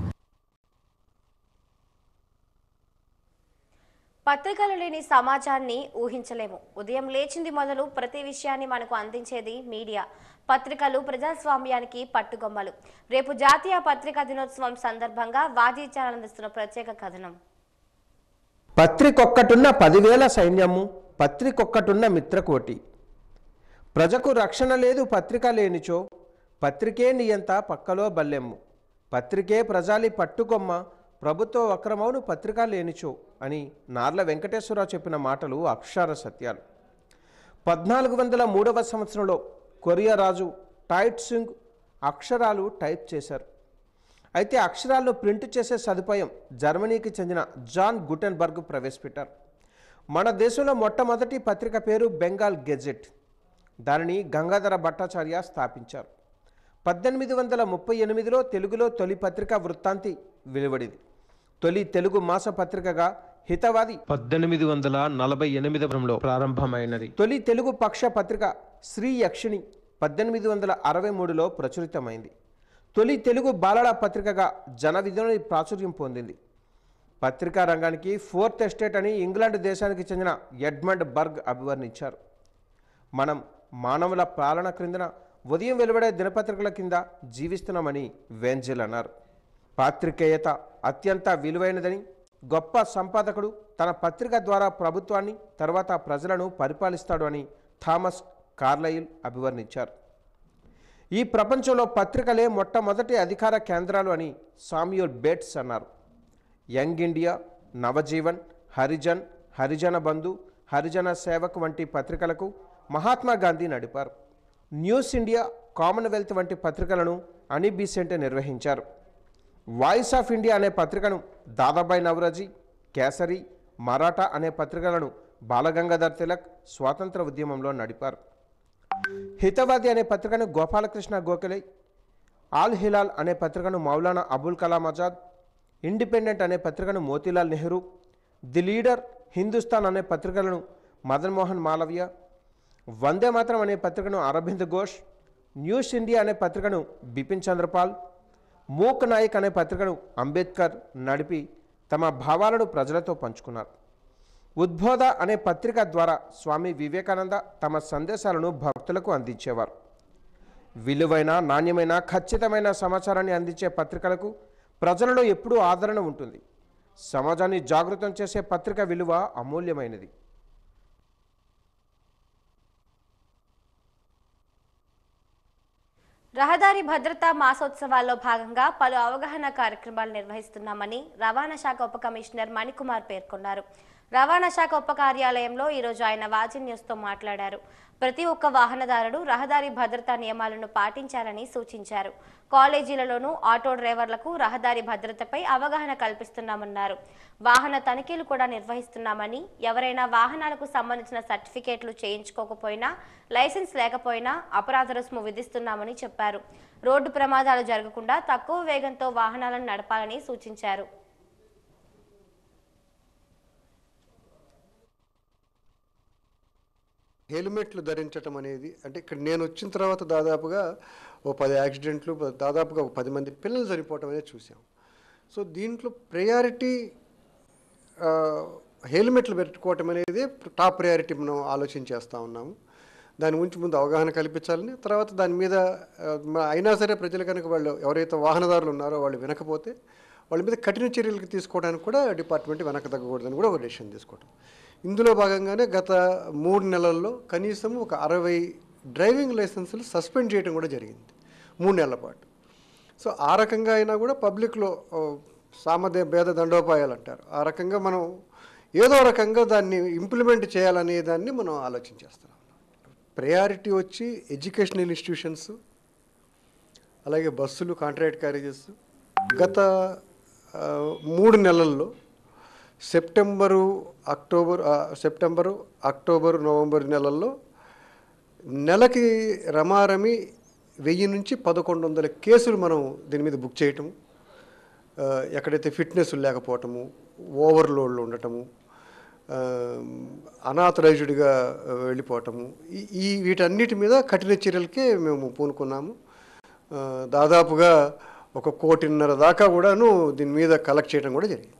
A: పత్రికలు లేని సమాజాన్ని ఊహించలేము. ఉదయం లేచింది మొదలు ప్రతి విషయాన్ని మనకు అందించేది మీడియా. పత్రికలు ప్రజాస్వామ్యానికి పట్టుగొమ్మలు. రేపు జాతీయ పత్రికా దినోత్సవం సందర్భంగా వాజీ ఛానల్ అందిస్తున్న ప్రత్యేక కథనం.
K: పత్రికొక్కటున్న 10,000 సైన్యము, పత్రికొక్కటున్న మిత్రకోటి. ప్రజకు రక్షణ లేదు పత్రిక లేనిచో, పత్రికే నియంత పక్కలో బల్లెమ్ము. పత్రికే ప్రజాలి పట్టుకొమ్మ, ప్రభుత్వ వక్రమౌను పత్రికా లేనిచో అని నార్ల వెంకటేశ్వరరావు చెప్పిన మాటలు అక్షర సత్యాలు. 1403వ సంవత్సరంలో కొరియా రాజు టైట్ సింగ్ అక్షరాలు టైప్ చేశారు. అయితే అక్షరాలను ప్రింట్ చేసే సదుపాయం జర్మనీకి చెందిన జాన్ గుటెన్బర్గ్ ప్రవేశపెట్టారు. మన దేశంలో మొట్టమొదటి పత్రిక పేరు బెంగాల్ గెజెట్. దానిని గంగాధర భట్టాచార్య స్థాపించారు. 1838లో తెలుగులో తొలి పత్రిక వృత్తాంతి వెలువడింది. తొలి తెలుగు మాస పత్రికగా హితవాది 1848లో ప్రారంభమైనది. తొలి తెలుగు పక్ష పత్రిక శ్రీ యక్షిణి 1863లో ప్రచురితమైంది. తొలి తెలుగు బాలల పత్రికగా జనవిధుని ప్రాచుర్యం పొందింది. పత్రికా రంగానికి ఫోర్త్ ఎస్టేట్ అని ఇంగ్లాండ్ దేశానికి చెందిన ఎడ్మండ్ బర్గ్ అభివర్ణించారు. మనం మానవుల పాలన క్రిందన ఉదయం వెలువడే దినపత్రికల కింద జీవిస్తున్నామని వెంజెల్ అన్నారు. పాత్రికేయత అత్యంత విలువైనదని, గొప్ప సంపాదకుడు తన పత్రిక ద్వారా ప్రభుత్వాన్ని తర్వాత ప్రజలను పరిపాలిస్తాడు అని థామస్ కార్లైల్ అభివర్ణించారు. ఈ ప్రపంచంలో పత్రికలే మొట్టమొదటి అధికార కేంద్రాలు అని సామ్యూల్ బేట్స్ అన్నారు. యంగ్ ఇండియా, నవజీవన్, హరిజన్, హరిజన బంధు, హరిజన సేవక్ వంటి పత్రికలకు మహాత్మా గాంధీ నడిపారు. న్యూస్ ఇండియా, కామన్వెల్త్ వంటి పత్రికలను అని బీసెంట్ నిర్వహించారు. వాయిస్ ఆఫ్ ఇండియా అనే పత్రికను దాదాబాయి నవరోజీ, కేసరి, మరాఠా అనే పత్రికలను బాలగంగాధర్ తిలక్ స్వాతంత్ర ఉద్యమంలో నడిపారు. హితవాది అనే పత్రికను గోపాలకృష్ణ గోఖలే, ఆల్ హిలాల్ అనే పత్రికను మౌలానా అబుల్ కలాం ఆజాద్, ఇండిపెండెంట్ అనే పత్రికను మోతీలాల్ నెహ్రూ, ది లీడర్, హిందుస్థాన్ అనే పత్రికలను మదన్ మోహన్ మాలవ్య, వందే మాతరం అనే పత్రికను అరవింద్ ఘోష్, న్యూస్ ఇండియా అనే పత్రికను బిపిన్ చంద్రపాల్, మూక్ నాయక్ అనే పత్రికను అంబేద్కర్ నడిపి తమ భావాలను ప్రజలతో పంచుకున్నారు. ఉద్బోధ అనే పత్రిక ద్వారా స్వామి వివేకానంద తమ సందేశాలను భక్తులకు అందించేవారు. విలువైన, నాణ్యమైన, ఖచ్చితమైన సమాచారాన్ని అందించే పత్రికలకు ప్రజలలో ఎప్పుడూ ఆదరణ ఉంటుంది. సమాజాన్ని జాగృతం చేసే పత్రిక విలువ అమూల్యమైనది.
A: రహదారి భద్రతా మాసోత్సవాల్లో భాగంగా పలు అవగాహన కార్యక్రమాలు నిర్వహిస్తున్నామని రవాణా శాఖ ఉప కమిషనర్ మణికుమార్ పేర్కొన్నారు. రవాణా శాఖ ఉప కార్యాలయంలో ఈరోజు ఆయన వాజీ న్యూస్తో మాట్లాడారు. ప్రతి ఒక్క వాహనదారుడు రహదారి భద్రతా నియమాలను పాటించాలని సూచించారు. కాలేజీలలోనూ ఆటో డ్రైవర్లకు రహదారి భద్రతపై అవగాహన కల్పిస్తున్నామన్నారు. వాహన తనిఖీలు కూడా నిర్వహిస్తున్నామని, ఎవరైనా వాహనాలకు సంబంధించిన సర్టిఫికేట్లు చేయించుకోకపోయినా, లైసెన్స్ లేకపోయినా అపరాధ రుసుము విధిస్తున్నామని చెప్పారు. రోడ్డు ప్రమాదాలు జరగకుండా తక్కువ వేగంతో వాహనాలను నడపాలని సూచించారు.
F: హెల్మెట్లు ధరించడం అనేది అంటే ఇక్కడ నేను వచ్చిన తర్వాత దాదాపుగా 10 యాక్సిడెంట్లు, దాదాపుగా 10 మంది పిల్లలు చనిపోవటం అనేది చూసాం. సో దీంట్లో ప్రయారిటీ హెల్మెట్లు పెట్టుకోవటం అనేది టాప్ ప్రయారిటీ మనం ఆలోచించేస్తూ ఉన్నాము. దాని గురించి ముందు అవగాహన కల్పించాలని, తర్వాత దాని మీద అయినా సరే ప్రజలు కనుక వాళ్ళు ఎవరైతే వాహనదారులు ఉన్నారో వాళ్ళు వినకపోతే వాళ్ళ మీద కఠిన చర్యలకు తీసుకోవడానికి కూడా డిపార్ట్మెంట్ వెనక తగ్గకూడదని కూడా ఒక డెసిషన్ తీసుకోవడం. ఇందులో భాగంగానే గత 3 నెలల్లో కనీసం ఒక 60 డ్రైవింగ్ లైసెన్సులు సస్పెండ్ చేయడం కూడా జరిగింది 3 నెలల పాటు. సో ఆ రకంగా అయినా కూడా పబ్లిక్లో భేద దండోపాయాలు అంటారు, ఆ రకంగా మనం ఏదో రకంగా దాన్ని ఇంప్లిమెంట్ చేయాలనే దాన్ని మనం ఆలోచించేస్తున్నాం. ప్రయారిటీ వచ్చి ఎడ్యుకేషనల్ ఇన్స్టిట్యూషన్స్, అలాగే బస్సులు, కాంట్రాక్ట్ క్యారేజెస్. గత 3 నెలల్లో సెప్టెంబరు, అక్టోబరు, నవంబర్ నెలల్లో నెలకి రమారమి 1000 నుంచి 1100 కేసులు మనం దీని మీద బుక్ చేయటము, ఎక్కడైతే ఫిట్నెస్ లేకపోవటము, ఓవర్లోడ్లు ఉండటము, అనాథరైజ్డ్గా వెళ్ళిపోవటము, వీటన్నిటి మీద కఠిన చర్యలకే మేము పూనుకున్నాము. దాదాపుగా 1.5 కోటి దాకా కూడాను దీని మీద కలెక్ట్ చేయడం కూడా జరిగింది.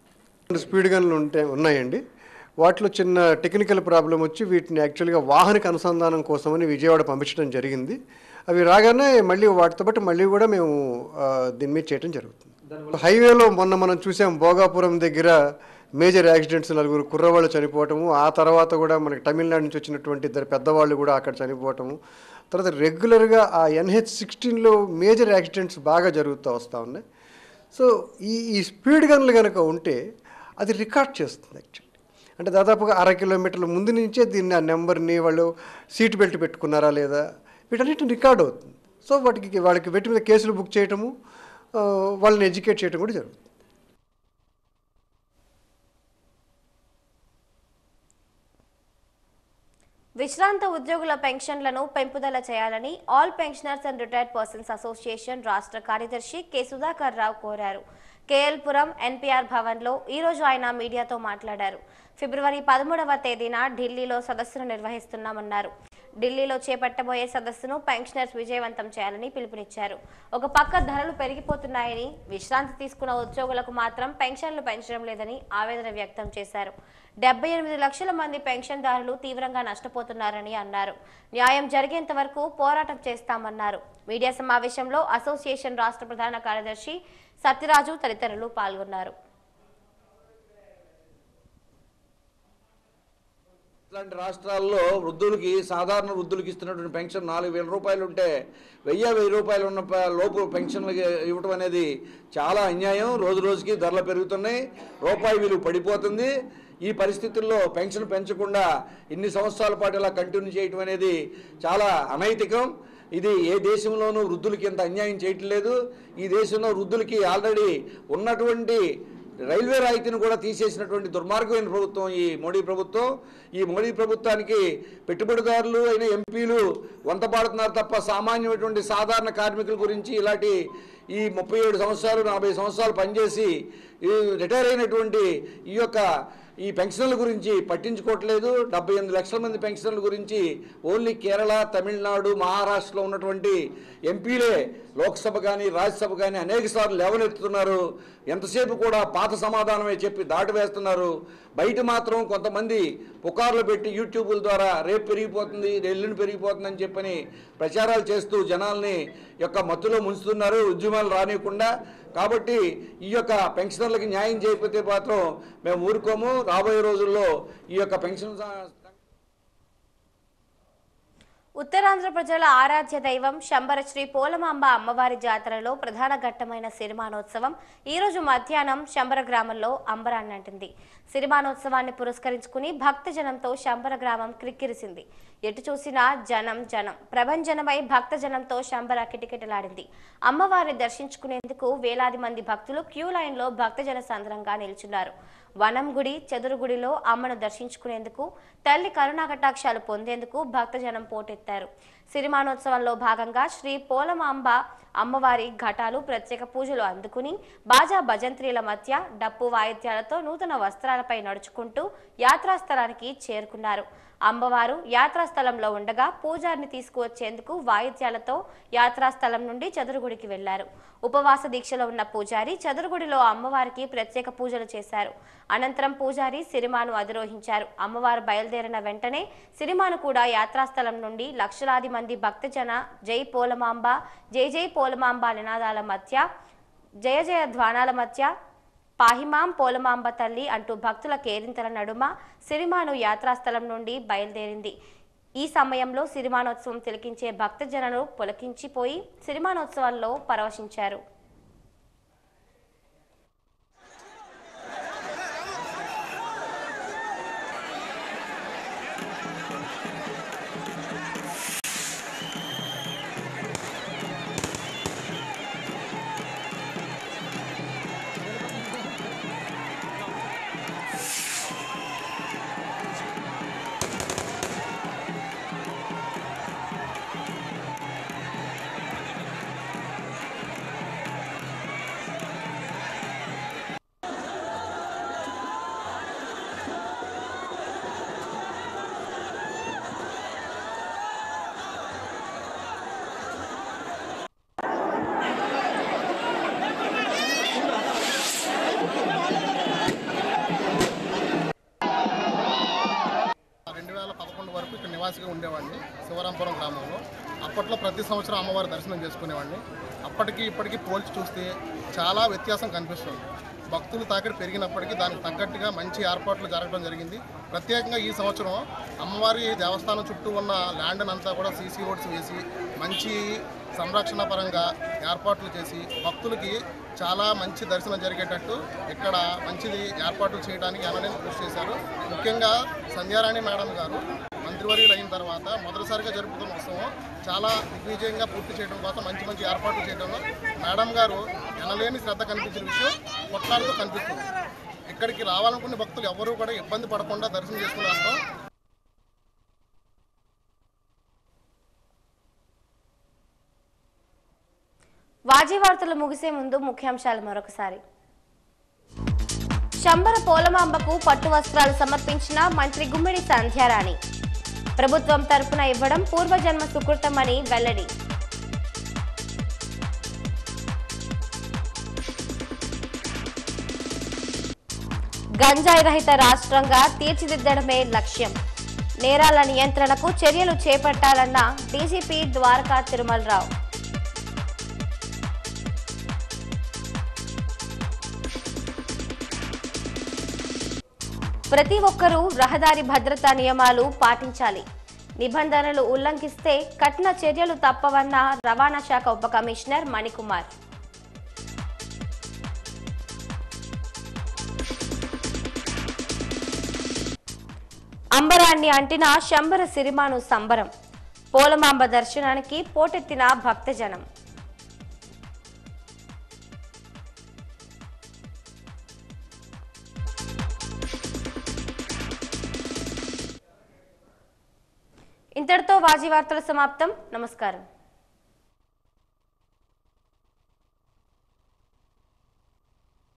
F: స్పీడ్ గన్లు ఉన్నాయండి. వాటిలో చిన్న టెక్నికల్ ప్రాబ్లం వచ్చి వీటిని యాక్చువల్గా వాహనకి అనుసంధానం కోసమని విజయవాడ పంపించడం జరిగింది. అవి రాగానే మళ్ళీ వాటితో పాటు మళ్ళీ కూడా మేము దీని మీద చేయడం జరుగుతుంది. హైవేలో మనం చూసాం, భోగాపురం దగ్గర మేజర్ యాక్సిడెంట్స్, 4 కుర్రవాళ్ళు చనిపోవటము, ఆ తర్వాత కూడా మనకి తమిళనాడు నుంచి వచ్చినటువంటి 2 పెద్దవాళ్ళు కూడా అక్కడ చనిపోవటము. తర్వాత రెగ్యులర్గా ఆ NH-16లో మేజర్ యాక్సిడెంట్స్ బాగా జరుగుతూ వస్తూ ఉన్నాయి.
L: సో ఈ స్పీడ్ గన్లు కనుక ఉంటే అది రికార్డ్ చేస్తుంది యాక్చువల్లీ. అంటే దాదాపుగా 1/2 కిలోమీటర్ల ముందు నుంచే దీన్ని ఆ నెంబర్ని వాళ్ళు సీట్ బెల్ట్ పెట్టుకున్నారా లేదా వీటన్నిటిని రికార్డ్ అవుతుంది. సో వాళ్ళకి వీటి మీద కేసులు బుక్ చేయటము, వాళ్ళని ఎడ్యుకేట్ చేయడం కూడా జరుగుతుంది.
A: విశ్రాంత ఉద్యోగుల పెన్షన్లను పెంపుదల చేయాలని all pensioners and retired persons association రాష్ట్ర కార్యదర్శి కె సుధాకర్ రావు కోరారు. కేఎల్పురం ఎన్పిఆర్ భవన్లో ఈరోజు ఆయన మీడియాతో మాట్లాడారు. ఫిబ్రవరి 13వ తేదీన ఢిల్లీలో సదస్సును నిర్వహిస్తున్నామన్నారు. ఢిల్లీలో చేపట్టబోయే సదస్సును పెన్షనర్స్ విజయవంతం చేయాలని పిలుపునిచ్చారు. ఒక పక్క ధరలు పెరిగిపోతున్నాయని, విశ్రాంతి తీసుకున్న ఉద్యోగులకు మాత్రం పెన్షన్లు పెంచడం లేదని ఆవేదన వ్యక్తం చేశారు. 78 లక్షల మంది పెన్షన్దారులు తీవ్రంగా నష్టపోతున్నారని అన్నారు. న్యాయం జరిగేంత వరకు పోరాటం చేస్తామన్నారు. మీడియా సమావేశంలో అసోసియేషన్ రాష్ట్ర ప్రధాన కార్యదర్శి సత్యరాజు తదితరులు పాల్గొన్నారు.
M: ఇట్లాంటి రాష్ట్రాల్లో వృద్ధులకి, సాధారణ వృద్ధులకి ఇస్తున్నటువంటి పెన్షన్ 4,000 రూపాయలు ఉంటే 1,000 రూపాయలు ఉన్న లోపు పెన్షన్లు ఇవ్వటం అనేది చాలా అన్యాయం. రోజు రోజుకి ధరలు పెరుగుతున్నాయి, రూపాయి విలువ పడిపోతుంది. ఈ పరిస్థితుల్లో పెన్షన్ పెంచకుండా ఇన్ని సంవత్సరాల పాటు ఇలా కంటిన్యూ చేయటం అనేది చాలా అనైతికం. ఇది ఏ దేశంలోనూ వృద్ధులకి ఇంత అన్యాయం చేయటం లేదు. ఈ దేశంలో వృద్ధులకి ఆల్రెడీ ఉన్నటువంటి రైల్వే రాయితీని కూడా తీసేసినటువంటి దుర్మార్గమైన ప్రభుత్వం ఈ మోడీ ప్రభుత్వం. ఈ మోడీ ప్రభుత్వానికి పెట్టుబడిదారులు అయిన ఎంపీలు వంతపాడుతున్నారు తప్ప సామాన్యమైనటువంటి సాధారణ కార్మికుల గురించి ఇలాంటి ఈ 37 సంవత్సరాలు 40 సంవత్సరాలు పనిచేసి రిటైర్ అయినటువంటి ఈ పెన్షన్ల గురించి పట్టించుకోవట్లేదు. 78 లక్షల మంది పెన్షన్ల గురించి ఓన్లీ కేరళ, తమిళనాడు, మహారాష్ట్రలో ఉన్నటువంటి ఎంపీలే లోక్సభ కానీ రాజ్యసభ కానీ అనేక సార్లు లేవనెత్తుతున్నారు. ఎంతసేపు కూడా పాత సమాధానమే చెప్పి దాటివేస్తున్నారు. బయట మాత్రం కొంతమంది పుకార్లు పెట్టి యూట్యూబుల ద్వారా రేపు పెరిగిపోతుంది, ఎల్లుండి పెరిగిపోతుందని చెప్పని ప్రచారాలు చేస్తూ జనాల్ని మత్తులో ముంచుతున్నారు, ఉద్యమాలు రానియకుండా. కాబట్టి ఈ పెన్షనర్లకి న్యాయం చేయకపోతే మాత్రం మేము ఊరుకోము. రాబోయే రోజుల్లో ఈ పెన్షన్
A: ఉత్తరాంధ్ర ప్రజల ఆరాధ్య దైవం శంబర శ్రీ పోలమాంబ అమ్మవారి జాతరలో ప్రధాన ఘట్టమైన సిరిమానోత్సవం ఈరోజు మధ్యాహ్నం శంబర గ్రామంలో అంబరాన్నంటింది. సిరిమానోత్సవాన్ని పురస్కరించుకుని భక్తజనంతో శంబర గ్రామం క్రిక్కిరిసింది. ఎటు చూసినా జనం ప్రభంజనమై భక్తజనంతో శంబర కిటకిటలాడింది. అమ్మవారిని దర్శించుకునేందుకు వేలాది మంది భక్తులు క్యూ లైన్లో భక్తజన సంద్రంగా నిల్చున్నారు. వనం గుడి, చదురుగుడిలో అమ్మను దర్శించుకునేందుకు, తల్లి కరుణా కటాక్షాలు పొందేందుకు భక్తజనం పోటెత్తారు. సిరిమానోత్సవంలో భాగంగా శ్రీ పోలమాంబ అమ్మవారి ఘటాలు ప్రత్యేక పూజలు అందుకుని బాజా భజంత్రీల మధ్య డప్పు వాయిద్యాలతో నూతన వస్త్రాలపై నడుచుకుంటూ యాత్రాస్థలానికి చేరుకున్నారు. అమ్మవారు యాత్రాస్థలంలో ఉండగా పూజారిని తీసుకువచ్చేందుకు వాయిద్యాలతో యాత్రాస్థలం నుండి చదురుగుడికి వెళ్లారు. ఉపవాస దీక్షలో ఉన్న పూజారి చదురుగుడిలో అమ్మవారికి ప్రత్యేక పూజలు చేశారు. అనంతరం పూజారి సిరిమాను అధిరోహించారు. అమ్మవారు బయలుదేరిన వెంటనే సిరిమాను కూడా యాత్రాస్థలం నుండి లక్షలాది మంది భక్తజన జై పోలమాంబ, జై జై పోలమాంబ నినాదాల మధ్య, జయ జయ ధ్వానాల మధ్య పాహిమాం పోలమాంబ తల్లి అంటూ భక్తుల కేరింతల నడుమ సిరిమాను యాత్రాస్థలం నుండి బయలుదేరింది. ఈ సమయంలో సిరిమానోత్సవం తిలకించే భక్తజనులు పులకించిపోయి సిరిమానోత్సవాల్లో పరవశించారు.
N: నివాసిగా ఉండేవాడిని శివరాంపురం గ్రామంలో. అప్పట్లో ప్రతి సంవత్సరం అమ్మవారి దర్శనం చేసుకునేవాడిని. అప్పటికి ఇప్పటికీ పోల్చి చూస్తే చాలా వ్యత్యాసం కనిపిస్తుంది. భక్తులు తాకిడి పెరిగినప్పటికీ దానికి తగ్గట్టుగా మంచి ఏర్పాట్లు జరగడం జరిగింది. ప్రత్యేకంగా ఈ సంవత్సరం అమ్మవారి దేవస్థానం చుట్టూ ఉన్న ల్యాండ్ అంతా కూడా సీసీ రోడ్స్ వేసి మంచి సంరక్షణ పరంగా ఏర్పాట్లు చేసి భక్తులకి చాలా మంచి దర్శనం జరిగేటట్టు ఇక్కడ మంచిది ఏర్పాట్లు చేయడానికి ఎనలేని కృషి చేశారు. ముఖ్యంగా సంధ్యారాణి మేడం గారు మంత్రివర్యులు అయిన తర్వాత మొదటిసారిగా జరుపుతున్న ఉత్సవం చాలా దిగ్విజయంగా పూర్తి చేయడం కోసం మంచి మంచి ఏర్పాట్లు చేయడంలో మేడం గారు ఎనలేని శ్రద్ధ కనిపించిన విషయం కొట్లాడుతూ కనిపిస్తుంది. ఇక్కడికి రావాలనుకునే భక్తులు ఎవరూ కూడా ఇబ్బంది పడకుండా దర్శనం చేసుకుని వస్తాం.
A: వాజీ వార్తలు ముగిసే ముందు ముఖ్యాంశాలు మరొకసారి. శంబర పోలమాంబకు పట్టు వస్త్రాలు సమర్పించిన మంత్రి గుమ్మిడి సంధ్యారాణి. ప్రభుత్వం తరపున ఇవ్వడం పూర్వజన్మ సుకృతమని వెల్లడి. గంజాయి రహిత రాష్ట్రంగా తీర్చిదిద్దడమే లక్ష్యం. నేరాల నియంత్రణకు చర్యలు చేపట్టాలన్న డీజీపీ ద్వారకా తిరుమలరావు. ప్రతి ఒక్కరూ రహదారి భద్రతా నియమాలు పాటించాలి. నిబంధనలు ఉల్లంఘిస్తే కఠిన చర్యలు తప్పవన్న రవాణా శాఖ ఉప కమిషనర్ మణికుమార్. అంబరాన్ని అంటిన శంబర సిరిమాను సంబరం. పోలమాంబ దర్శనానికి పోటెత్తిన భక్తజనం. ఇంతటితో వాజీ వార్తలు సమాప్తం. నమస్కారం.